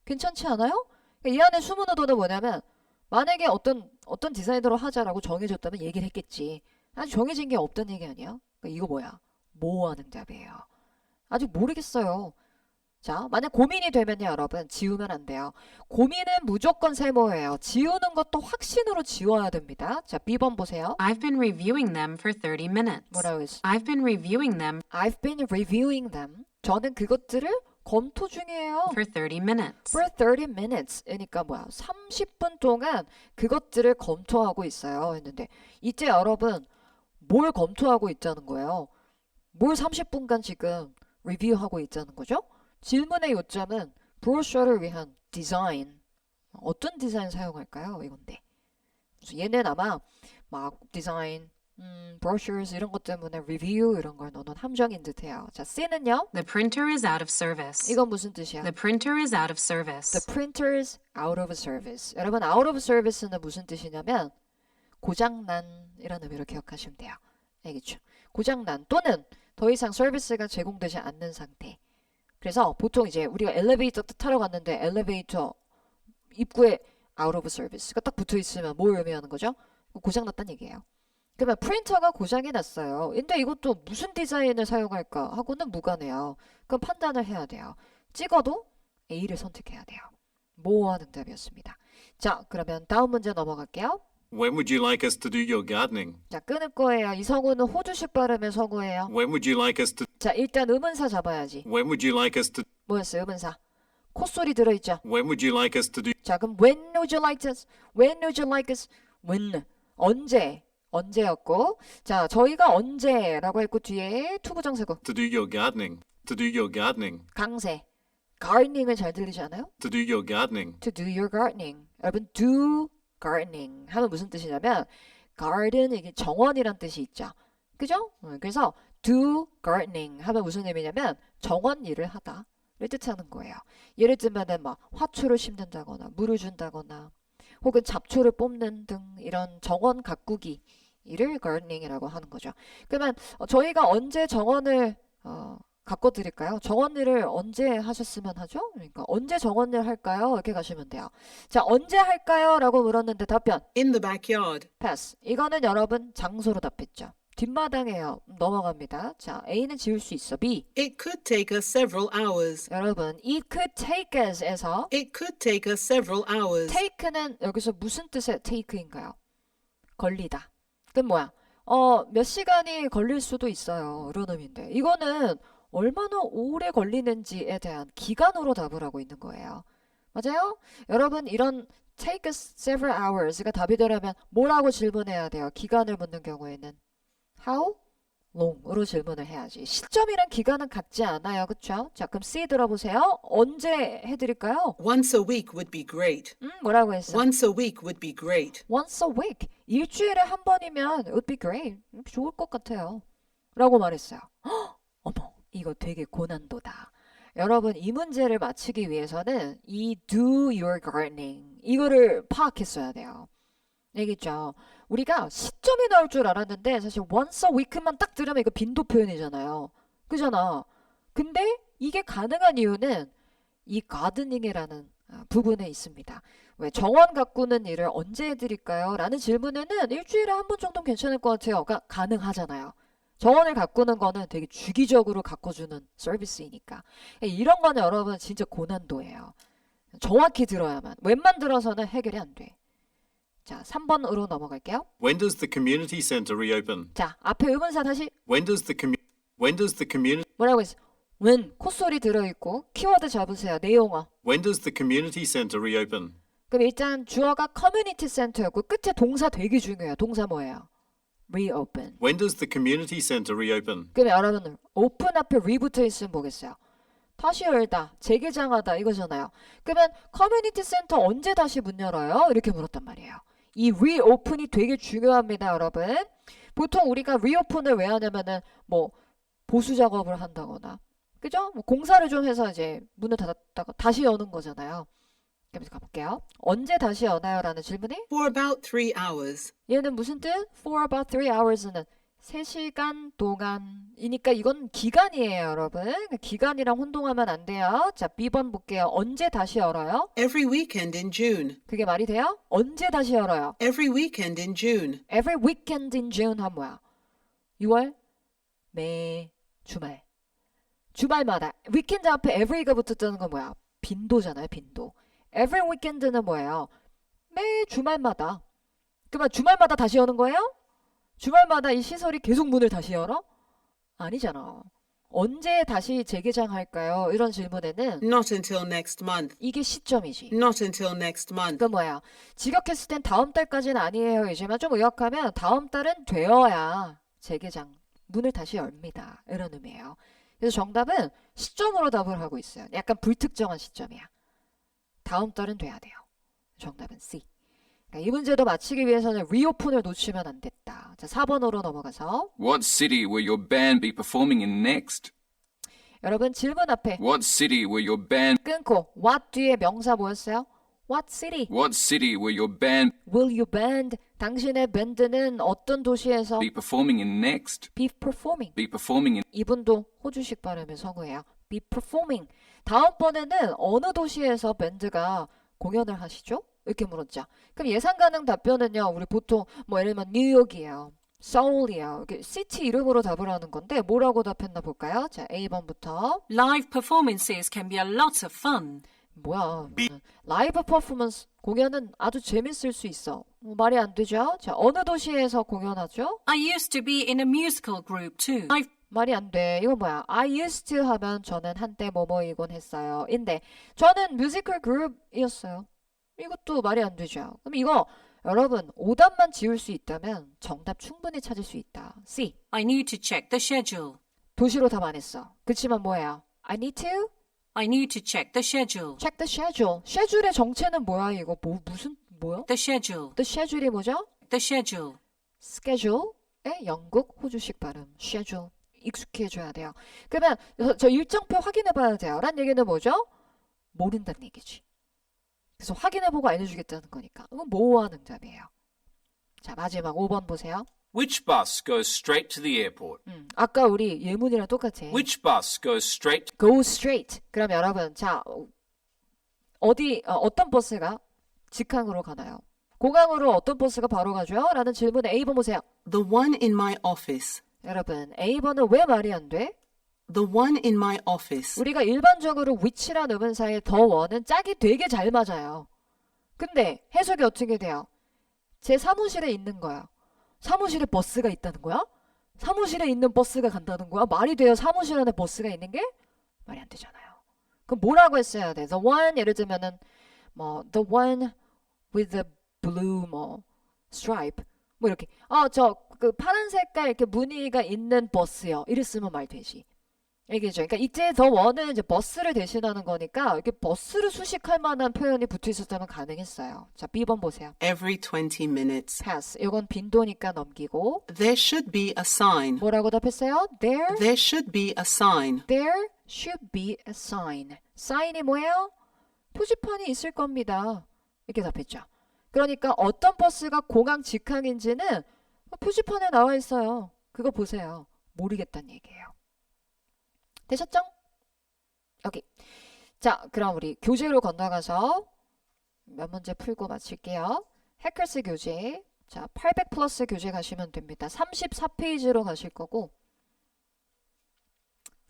괜찮지 않아요? 이 안에 숨은 의도는 뭐냐면 만약에 어떤 디자인으로 하자라고 정해졌다면 얘기를 했겠지. 아직 정해진 게 없다는 얘기 아니야? 그러니까 이거 뭐야? 모호한 응답이에요. 아직 모르겠어요. 자, 만약 고민이 되면요, 여러분 지우면 안 돼요. 고민은 무조건 세모예요. 지우는 것도 확신으로 지워야 됩니다. 자, B번 보세요. I've been reviewing them for 30 minutes. 뭐라고 했어? I've been reviewing them I've been reviewing them. 저는 그것들을 검토 중이에요. for 30 minutes. For 30 minutes. 그러니까 뭐야? 30분 동안 그것들을 검토하고 있어요. 했는데 이제 여러분 뭘 검토하고 있자는 거예요? 뭘 30분간 지금 리뷰하고 있자는 거죠? 질문의 요점은 브로셔를 위한 디자인. 어떤 디자인 사용할까요? 이건데. 그래서 얘는 아마 막 디자인, brochures 이런 것 때문에 리뷰 이런 걸 넣어놓은 함정인 듯해요. 자, C는요? The printer is out of service. 이건 무슨 뜻이야? The printer is out of service. The printer is out of service. 여러분, out of service는 무슨 뜻이냐면 고장난이라는 의미로 기억하시면 돼요. 알겠죠? 고장난 또는 더 이상 서비스가 제공되지 않는 상태. 그래서 보통 이제 우리가 엘리베이터 타러 갔는데 엘리베이터 입구에 out of service가 딱 붙어 있으면 뭘 의미하는 거죠? 고장났다는 얘기예요. 그러면 프린터가 고장이 났어요. 근데 이것도 무슨 디자인을 사용할까 하고는 무관해요. 그럼 판단을 해야 돼요. 찍어도 A를 선택해야 돼요. 모호한 응답이었습니다. 자, 그러면 다음 문제 넘어갈게요. When would you like us to do your gardening? 자, 끊을 거예요. 이 성우는 호주식 발음의 성우예요. When would you like us to... 자, 일단 음은사 잡아야지. When would you like us to... 뭐였어요, 음은사? 콧소리 들어있죠? When would you like us to do... 자, 그럼 when would you like us? When would you like us? When. 언제였고. 자, 저희가 언제라고 했고 뒤에 투부정사구. To do your gardening. To do your gardening. 강세. gardening을 잘 들리지 않아요? To do your gardening. To do your gardening. 여러분 do gardening 하면 무슨 뜻이냐면 garden 이게 정원이란 뜻이 있죠. 그죠? 그래서 do gardening 하면 무슨 의미냐면 정원 일을 하다를 뜻하는 거예요. 예를 들면은 막 화초를 심는다거나 물을 준다거나 혹은 잡초를 뽑는 등 이런 정원 가꾸기 일을 gardening이라고 하는 거죠. 그러면 저희가 언제 정원을 가꿔 드릴까요? 정원 일을 언제 하셨으면 하죠? 그러니까 언제 정원 일 할까요? 이렇게 가시면 돼요. 자, 언제 할까요? 라고 물었는데 답변 In the backyard. 패스. 이거는 여러분 장소로 답했죠. 뒷마당에요. 넘어갑니다. 자, A는 지울 수 있어. B. It could take us several hours. 여러분, it could take us에서 It could take us several hours. take는 여기서 무슨 뜻의 take인가요? 걸리다. 그럼 뭐야? 몇 시간이 걸릴 수도 있어요. 이런 의미인데. 이거는 얼마나 오래 걸리는지에 대한 기간으로 답을 하고 있는 거예요. 맞아요? 여러분, 이런 take us several hours가 답이 되려면 뭐라고 질문해야 돼요? 기간을 묻는 경우에는. How long으로 질문을 해야지. 시점이랑 기간은 같지 않아요. 그쵸? 자, 그럼 C 들어보세요. 언제 해드릴까요? Once a week would be great. 뭐라고 했어? Once a week would be great. Once a week. 일주일에 한 번이면 it would be great. 좋을 것 같아요. 라고 말했어요. 헉, 어머, 이거 되게 고난도다. 여러분, 이 문제를 맞히기 위해서는 이 do your gardening 이거를 파악했어야 돼요. 얘기죠. 우리가 시점이 나올 줄 알았는데 사실 once a week만 딱 들으면 이거 빈도 표현이잖아요. 그잖아. 근데 이게 가능한 이유는 이 가드닝이라는 부분에 있습니다. 왜 정원 가꾸는 일을 언제 해드릴까요? 라는 질문에는 일주일에 한 번 정도는 괜찮을 것 같아요. 그러니까 가능하잖아요. 정원을 가꾸는 거는 되게 주기적으로 가꿔주는 서비스이니까. 이런 거는 여러분 진짜 고난도예요. 정확히 들어야만. 웬만 들어서는 해결이 안 돼. 자, 3번으로 넘어갈게요. When does the community center reopen? 자, 앞에 의문사 다시 When does the community 뭐라고 했어? when 콧소리 들어있고 키워드 잡으세요. 내용어. When does the community center reopen? 그럼 일단 주어가 커뮤니티 센터였고 끝에 동사 되게 중요해요. 동사 뭐예요? reopen. When does the community center reopen? 그럼 여러분 open 앞에 re 붙어 있으면 뭐겠어요? 다시 열다, 재개장하다 이거잖아요. 그러면 커뮤니티 센터 언제 다시 문 열어요? 이렇게 물었단 말이에요. 이 reopen이 되게 중요합니다, 여러분. 보통 우리가 reopen을 왜 하냐면은 뭐 보수 작업을 한다거나, 그죠? 뭐 공사를 좀 해서 이제 문을 닫았다가 다시 여는 거잖아요. 그럼 가볼게요. 언제 다시 여나요? 라는 질문이 For about 3 hours. 얘는 무슨 뜻? For about 3 hours는 3시간 동안이니까 이건 기간이에요, 여러분. 기간이랑 혼동하면 안 돼요. 자, B번 볼게요. 언제 다시 열어요? Every weekend in June. 그게 말이 돼요? 언제 다시 열어요? Every weekend in June. Every weekend in June 하면 뭐야? 6월 매 주말. 주말마다. weekend 앞에 every가 붙었다는 건 뭐야? 빈도잖아요, 빈도. Every weekend는 뭐예요? 매 주말마다. 그러면 주말마다 다시 여는 거예요? 주말마다 이 시설이 계속 문을 다시 열어? 아니잖아. 언제 다시 재개장할까요? 이런 질문에는 Not until next month. 이게 시점이지. Not until next month. 그 뭐야? 직역했을 땐 다음 달까지는 아니에요. 이지만 좀 의역하면 다음 달은 되어야 재개장 문을 다시 엽니다. 이런 의미예요. 그래서 정답은 시점으로 답을 하고 있어요. 약간 불특정한 시점이야. 다음 달은 돼야 돼요. 정답은 C. 이 문제도 맞히기 위해서는 reopen을 놓치면 안 됐다. 자, 4번으로 넘어가서 What city will your band be performing in next? 여러분 질문 앞에 What city will your band 끊고 what 뒤에 명사 뭐였어요? What city What city will your band will you band? 당신의 밴드는 어떤 도시에서 be performing in next? be performing. Be performing in 이분도 호주식 발음의 성우예요. be performing. 다음번에는 어느 도시에서 밴드가 공연을 하시죠? 이렇게 물었죠. 그럼 예상 가능 답변은요. 우리 보통 뭐 예를 들면 뉴욕이에요. 서울이에요. 이렇게 시티 이름으로 답을 하는 건데 뭐라고 답했나 볼까요? 자, A번부터. Live performances can be a lot of fun. 뭐야. 라이브 퍼포먼스 공연은 아주 재밌을 수 있어. 말이 안 되죠? 자, 어느 도시에서 공연하죠? I used to be in a musical group too. 말이 안 돼. 이거 뭐야? I used to 하면 저는 한때 뭐뭐이곤 했어요. 인데 저는 뮤지컬 그룹이었어요. 이것도 말이 안 되죠. 그럼 이거 여러분 오답만 지울 수 있다면 정답 충분히 찾을 수 있다. C. I need to check the schedule. 도시로 답 안 했어. 그치만 뭐예요? I need to I need to check the schedule. check the schedule. schedule의 정체는 뭐야 이거? 뭐야? The schedule. the schedule이 뭐죠? The schedule. schedule의 영국 호주식 발음. schedule. 익숙해져야 돼요. 그러면 저 일정표 확인해 봐야 돼요. 란 얘기는 뭐죠? 모른다는 얘기지. 그래서 확인해보고 알려주겠다는 거니까. 이건 모호한 응답이에요. 자, 마지막 5번 보세요. Which bus goes straight to the airport? 아까 우리 예문이랑 똑같아. Which bus goes straight? Go straight. 그럼 여러분, 자, 어떤 버스가 직항으로 가나요? 공항으로 어떤 버스가 바로 가죠? 라는 질문에 A번 보세요. The one in my office. 여러분, A번은 왜 말이 안 돼? The one in my office. 우리가 일반적으로 which란 의문사의 the one은 짝이 되게 잘 맞아요. 근데 해석이 어떻게 돼요? 제 사무실에 있는 거야. 사무실에 버스가 있다는 거야? 사무실에 있는 버스가 간다는 거야? 말이 돼요? 사무실 안에 버스가 있는 게? 말이 안 되잖아요. 그럼 뭐라고 했어야 돼? The one 예를 들면은 뭐 the one with the blue 뭐 stripe 뭐 이렇게 그 파란 색깔 이렇게 무늬가 있는 버스요. 이랬으면 말 되지. 얘기죠. 그러니까 이때 the one은 이제 버스를 대신하는 거니까 이렇게 버스를 수식할 만한 표현이 붙어 있었다면 가능했어요. 자, B번 보세요. Every 20 minutes. pass. 이건 빈도니까 넘기고. There should be a sign. 뭐라고 답했어요? There should be a sign. There should be a sign. sign이 뭐예요? 표지판이 있을 겁니다. 이렇게 답했죠. 그러니까 어떤 버스가 공항 직항인지는 표지판에 나와 있어요. 그거 보세요. 모르겠다는 얘기예요. 되셨죠? 오케이. 자, 그럼 우리 교재로 건너가서 몇 문제 풀고 마칠게요. 해커스 교재. 자, 800 플러스 교재 가시면 됩니다. 34페이지로 가실 거고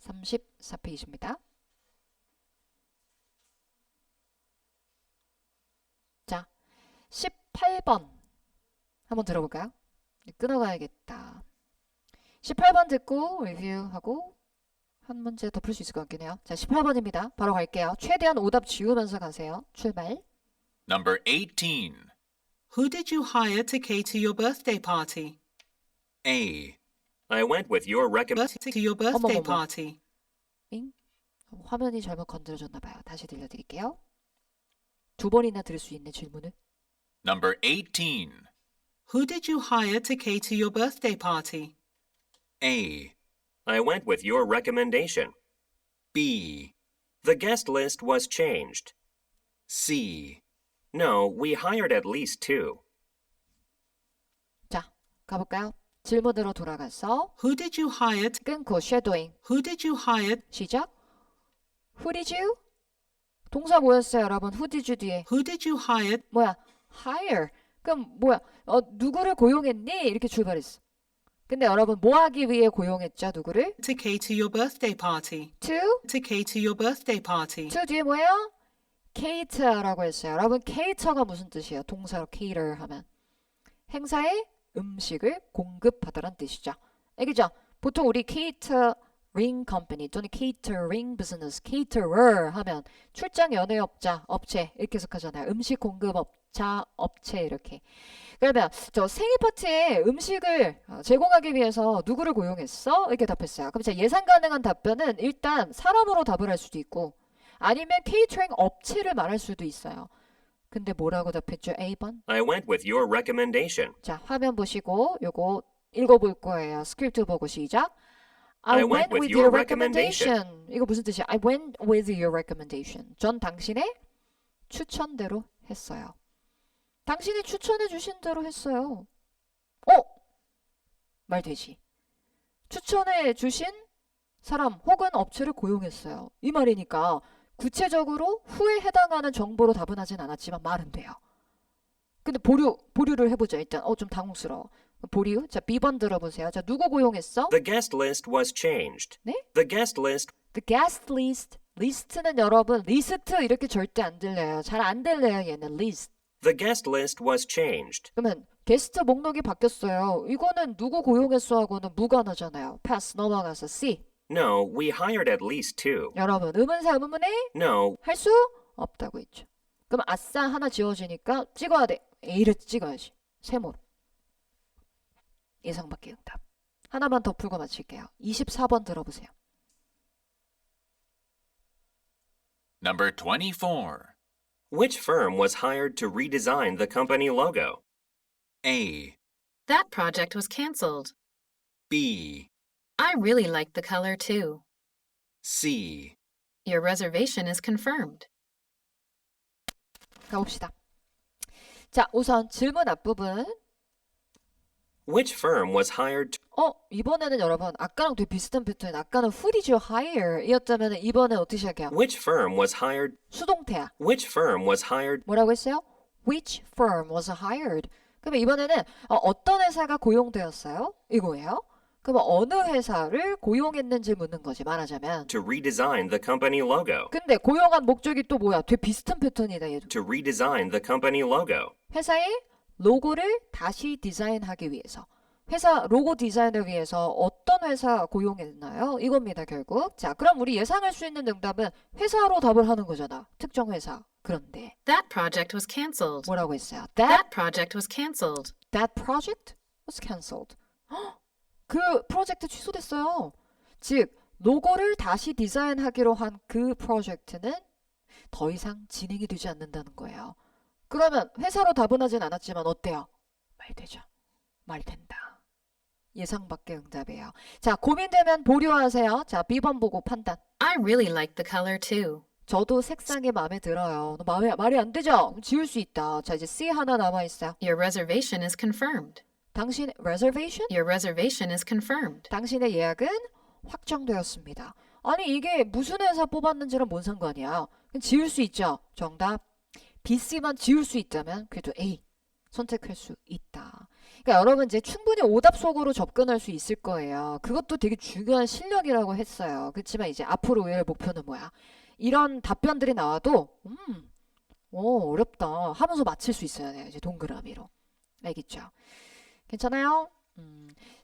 34페이지입니다. 자, 18번 한번 들어볼까요? 끊어가야겠다. 18번 듣고 리뷰하고 한 문제 더 풀 수 있을 것 같긴 해요. 자, 18번입니다. 바로 갈게요. 최대한 오답 지우면서 가세요. 출발. Number 18. Who did you hire to cater your birthday party? A. I went with your To your birthday 어머머머. party. 잉? 화면이 잘못 건드려졌나 봐요. 다시 들려드릴게요. 두 번이나 들을 수 있는 질문을. Number 18. Who did you hire to cater your birthday party? A. I went with your recommendation. B. The guest list was changed. C. No, we hired at least 2. 자, 가볼까요? 질문으로 돌아가서 Who did you hire to, 끊고 쉐도잉. Who did you hire? 시작. Who did you? 동사 뭐였어요, 여러분? Who did you 뒤에. Who did you hire? 뭐야? hire. 그럼 뭐야? 누구를 고용했니? 이렇게 출발했어. 근데 여러분 뭐 하기 위해 고용했죠? 누구를? To cater your birthday party. To? To cater your birthday party. to 뒤에 뭐예요? cater라고 했어요. 여러분 cater가 무슨 뜻이에요? 동사로 cater 하면 행사에 음식을 공급하다란 뜻이죠. 알겠죠? 보통 우리 catering company 또는 catering business, caterer 하면 출장 연예업자, 업체 이렇게 해석하잖아요. 음식 공급업자, 업체 이렇게. 그러면 저 생일 파티에 음식을 제공하기 위해서 누구를 고용했어? 이렇게 답했어요. 그럼 자, 예상 가능한 답변은 일단 사람으로 답을 할 수도 있고 아니면 케이터링 업체를 말할 수도 있어요. 근데 뭐라고 답했죠? A번? I went with your recommendation. 자, 화면 보시고 요거 읽어볼 거예요. 스크립트 보고 시작. I went with your recommendation. 이거 무슨 뜻이야? I went with your recommendation. 전 당신의 추천대로 했어요. 당신이 추천해 주신 대로 했어요. 말 되지. 추천해 주신 사람 혹은 업체를 고용했어요. 이 말이니까 구체적으로 후에 해당하는 정보로 답은 하진 않았지만 말은 돼요. 근데 보류를 해보자. 일단 좀 당혹스러워. 보류. 자, B번 들어보세요. 자, 누구 고용했어? The guest list was changed. 네? The guest list. The guest list. 리스트는 여러분 리스트 이렇게 절대 안 들려요. 잘 안 들려요. 얘는 list. The guest list was changed. 그러면 게스트 목록이 바뀌었어요. 이거는 누구 고용했어 하고는 무관하잖아요. pass 넘어가서 C. No, we hired at least 2. 여러분 의문사 의문문에 No, 할 수 없다고 했죠. 그럼 아싸 하나 지워지니까 찍어야 돼. A를 찍어야지. 세모로. 예상 밖의 응답. 하나만 더 풀고 마칠게요. 24번 들어보세요. Number 24. Which firm was hired to redesign the company logo? A, That project was canceled. B, I really liked the color too. C. Your reservation is confirmed. 가봅시다. 자, 우선 질문 앞부분. Which firm was hired to 이번에는 여러분 아까랑 되게 비슷한 패턴. 아까는 who did you hire 이었다면 이번엔 어떻게 시작해요? Which firm was hired 수동태야. Which firm was hired 뭐라고 했어요? Which firm was hired? 그러면 이번에는 어떤 회사가 고용되었어요? 이거예요. 그러면 어느 회사를 고용했는지 묻는 거지 말하자면. to redesign the company logo? 근데 고용한 목적이 또 뭐야? 되게 비슷한 패턴이다 얘도. To redesign the company logo. 회사의 로고를 다시 디자인하기 위해서. 회사 로고 디자인을 위해서 어떤 회사 고용했나요? 이겁니다 결국. 자, 그럼 우리 예상할 수 있는 응답은 회사로 답을 하는 거잖아. 특정 회사. 그런데 That project was canceled. 뭐라고 했어요? That project was canceled. That project was cancelled. 헉! 그 프로젝트 취소됐어요. 즉 로고를 다시 디자인하기로 한 그 프로젝트는 더 이상 진행이 되지 않는다는 거예요. 그러면 회사로 답은 하진 않았지만 어때요? 말되죠. 말된다. 예상 밖의 응답이에요. 자, 고민되면 보류하세요. 자, B번 보고 판단. I really liked the color too. 저도 색상이 마음에 들어요. 말이 안 되죠? 지울 수 있다. 자, 이제 C 하나 남아있어요. Your reservation is confirmed. 당신 reservation? Your reservation is confirmed. 당신의 예약은 확정되었습니다. 아니 이게 무슨 회사 뽑았는지랑 뭔 상관이야. 지울 수 있죠. 정답 BC만 지울 수 있다면 그래도 A 선택할 수 있다. 그러니까 여러분 이제 충분히 오답 속으로 접근할 수 있을 거예요. 그것도 되게 중요한 실력이라고 했어요. 그렇지만 이제 앞으로 우리의 목표는 뭐야. 이런 답변들이 나와도 어렵다 하면서 맞힐 수 있어야 돼요. 이제 동그라미로. 알겠죠? 괜찮아요?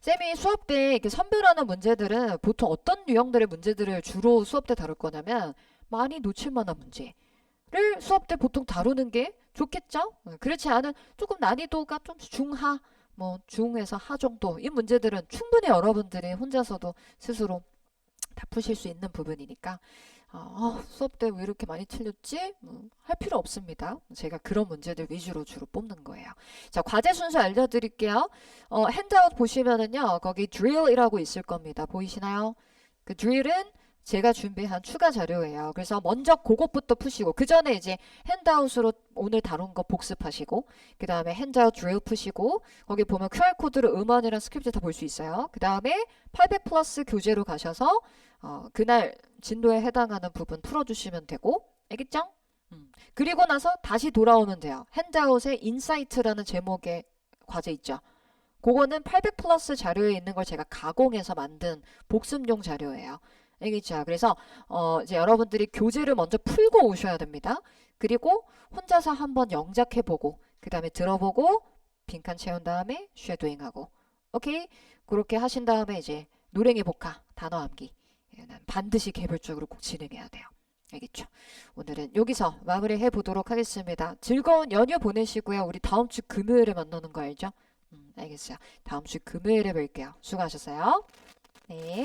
쌤이 수업 때 이렇게 선별하는 문제들은 보통 어떤 유형들의 문제들을 주로 수업 때 다룰 거냐면 많이 놓칠 만한 문제를 수업 때 보통 다루는 게 좋겠죠? 그렇지 않은 조금 난이도가 좀 중하, 뭐 중에서 하 정도 이 문제들은 충분히 여러분들이 혼자서도 스스로 다 푸실 수 있는 부분이니까 수업 때 왜 이렇게 많이 틀렸지? 할 필요 없습니다. 제가 그런 문제들 위주로 주로 뽑는 거예요. 자, 과제 순서 알려드릴게요. 핸드아웃 보시면은요, 거기 drill이라고 있을 겁니다. 보이시나요? 그 drill은 제가 준비한 추가 자료예요. 그래서 먼저 그것부터 푸시고, 그 전에 이제 핸드아웃으로 오늘 다룬 거 복습하시고, 그 다음에 핸드아웃 drill 푸시고, 거기 보면 QR코드로 음원이랑 스크립트 다 볼 수 있어요. 그 다음에 800 플러스 교재로 가셔서, 그날 진도에 해당하는 부분 풀어주시면 되고, 알겠죠? 그리고 나서 다시 돌아오면 돼요. 핸드아웃에 인사이트라는 제목의 과제 있죠. 그거는 800 플러스 자료에 있는 걸 제가 가공해서 만든 복습용 자료예요. 알겠죠? 그래서 이제 여러분들이 교재를 먼저 풀고 오셔야 됩니다. 그리고 혼자서 한번 영작해보고, 그 다음에 들어보고, 빈칸 채운 다음에 쉐도잉하고, 오케이? 그렇게 하신 다음에 이제 노랭이 복화, 단어 암기. 반드시 개별적으로 꼭 진행해야 돼요. 알겠죠? 오늘은 여기서 마무리해 보도록 하겠습니다. 즐거운 연휴 보내시고요. 우리 다음 주 금요일에 만나는 거 알죠? 알겠어요. 다음 주 금요일에 뵐게요. 수고하셨어요. 네.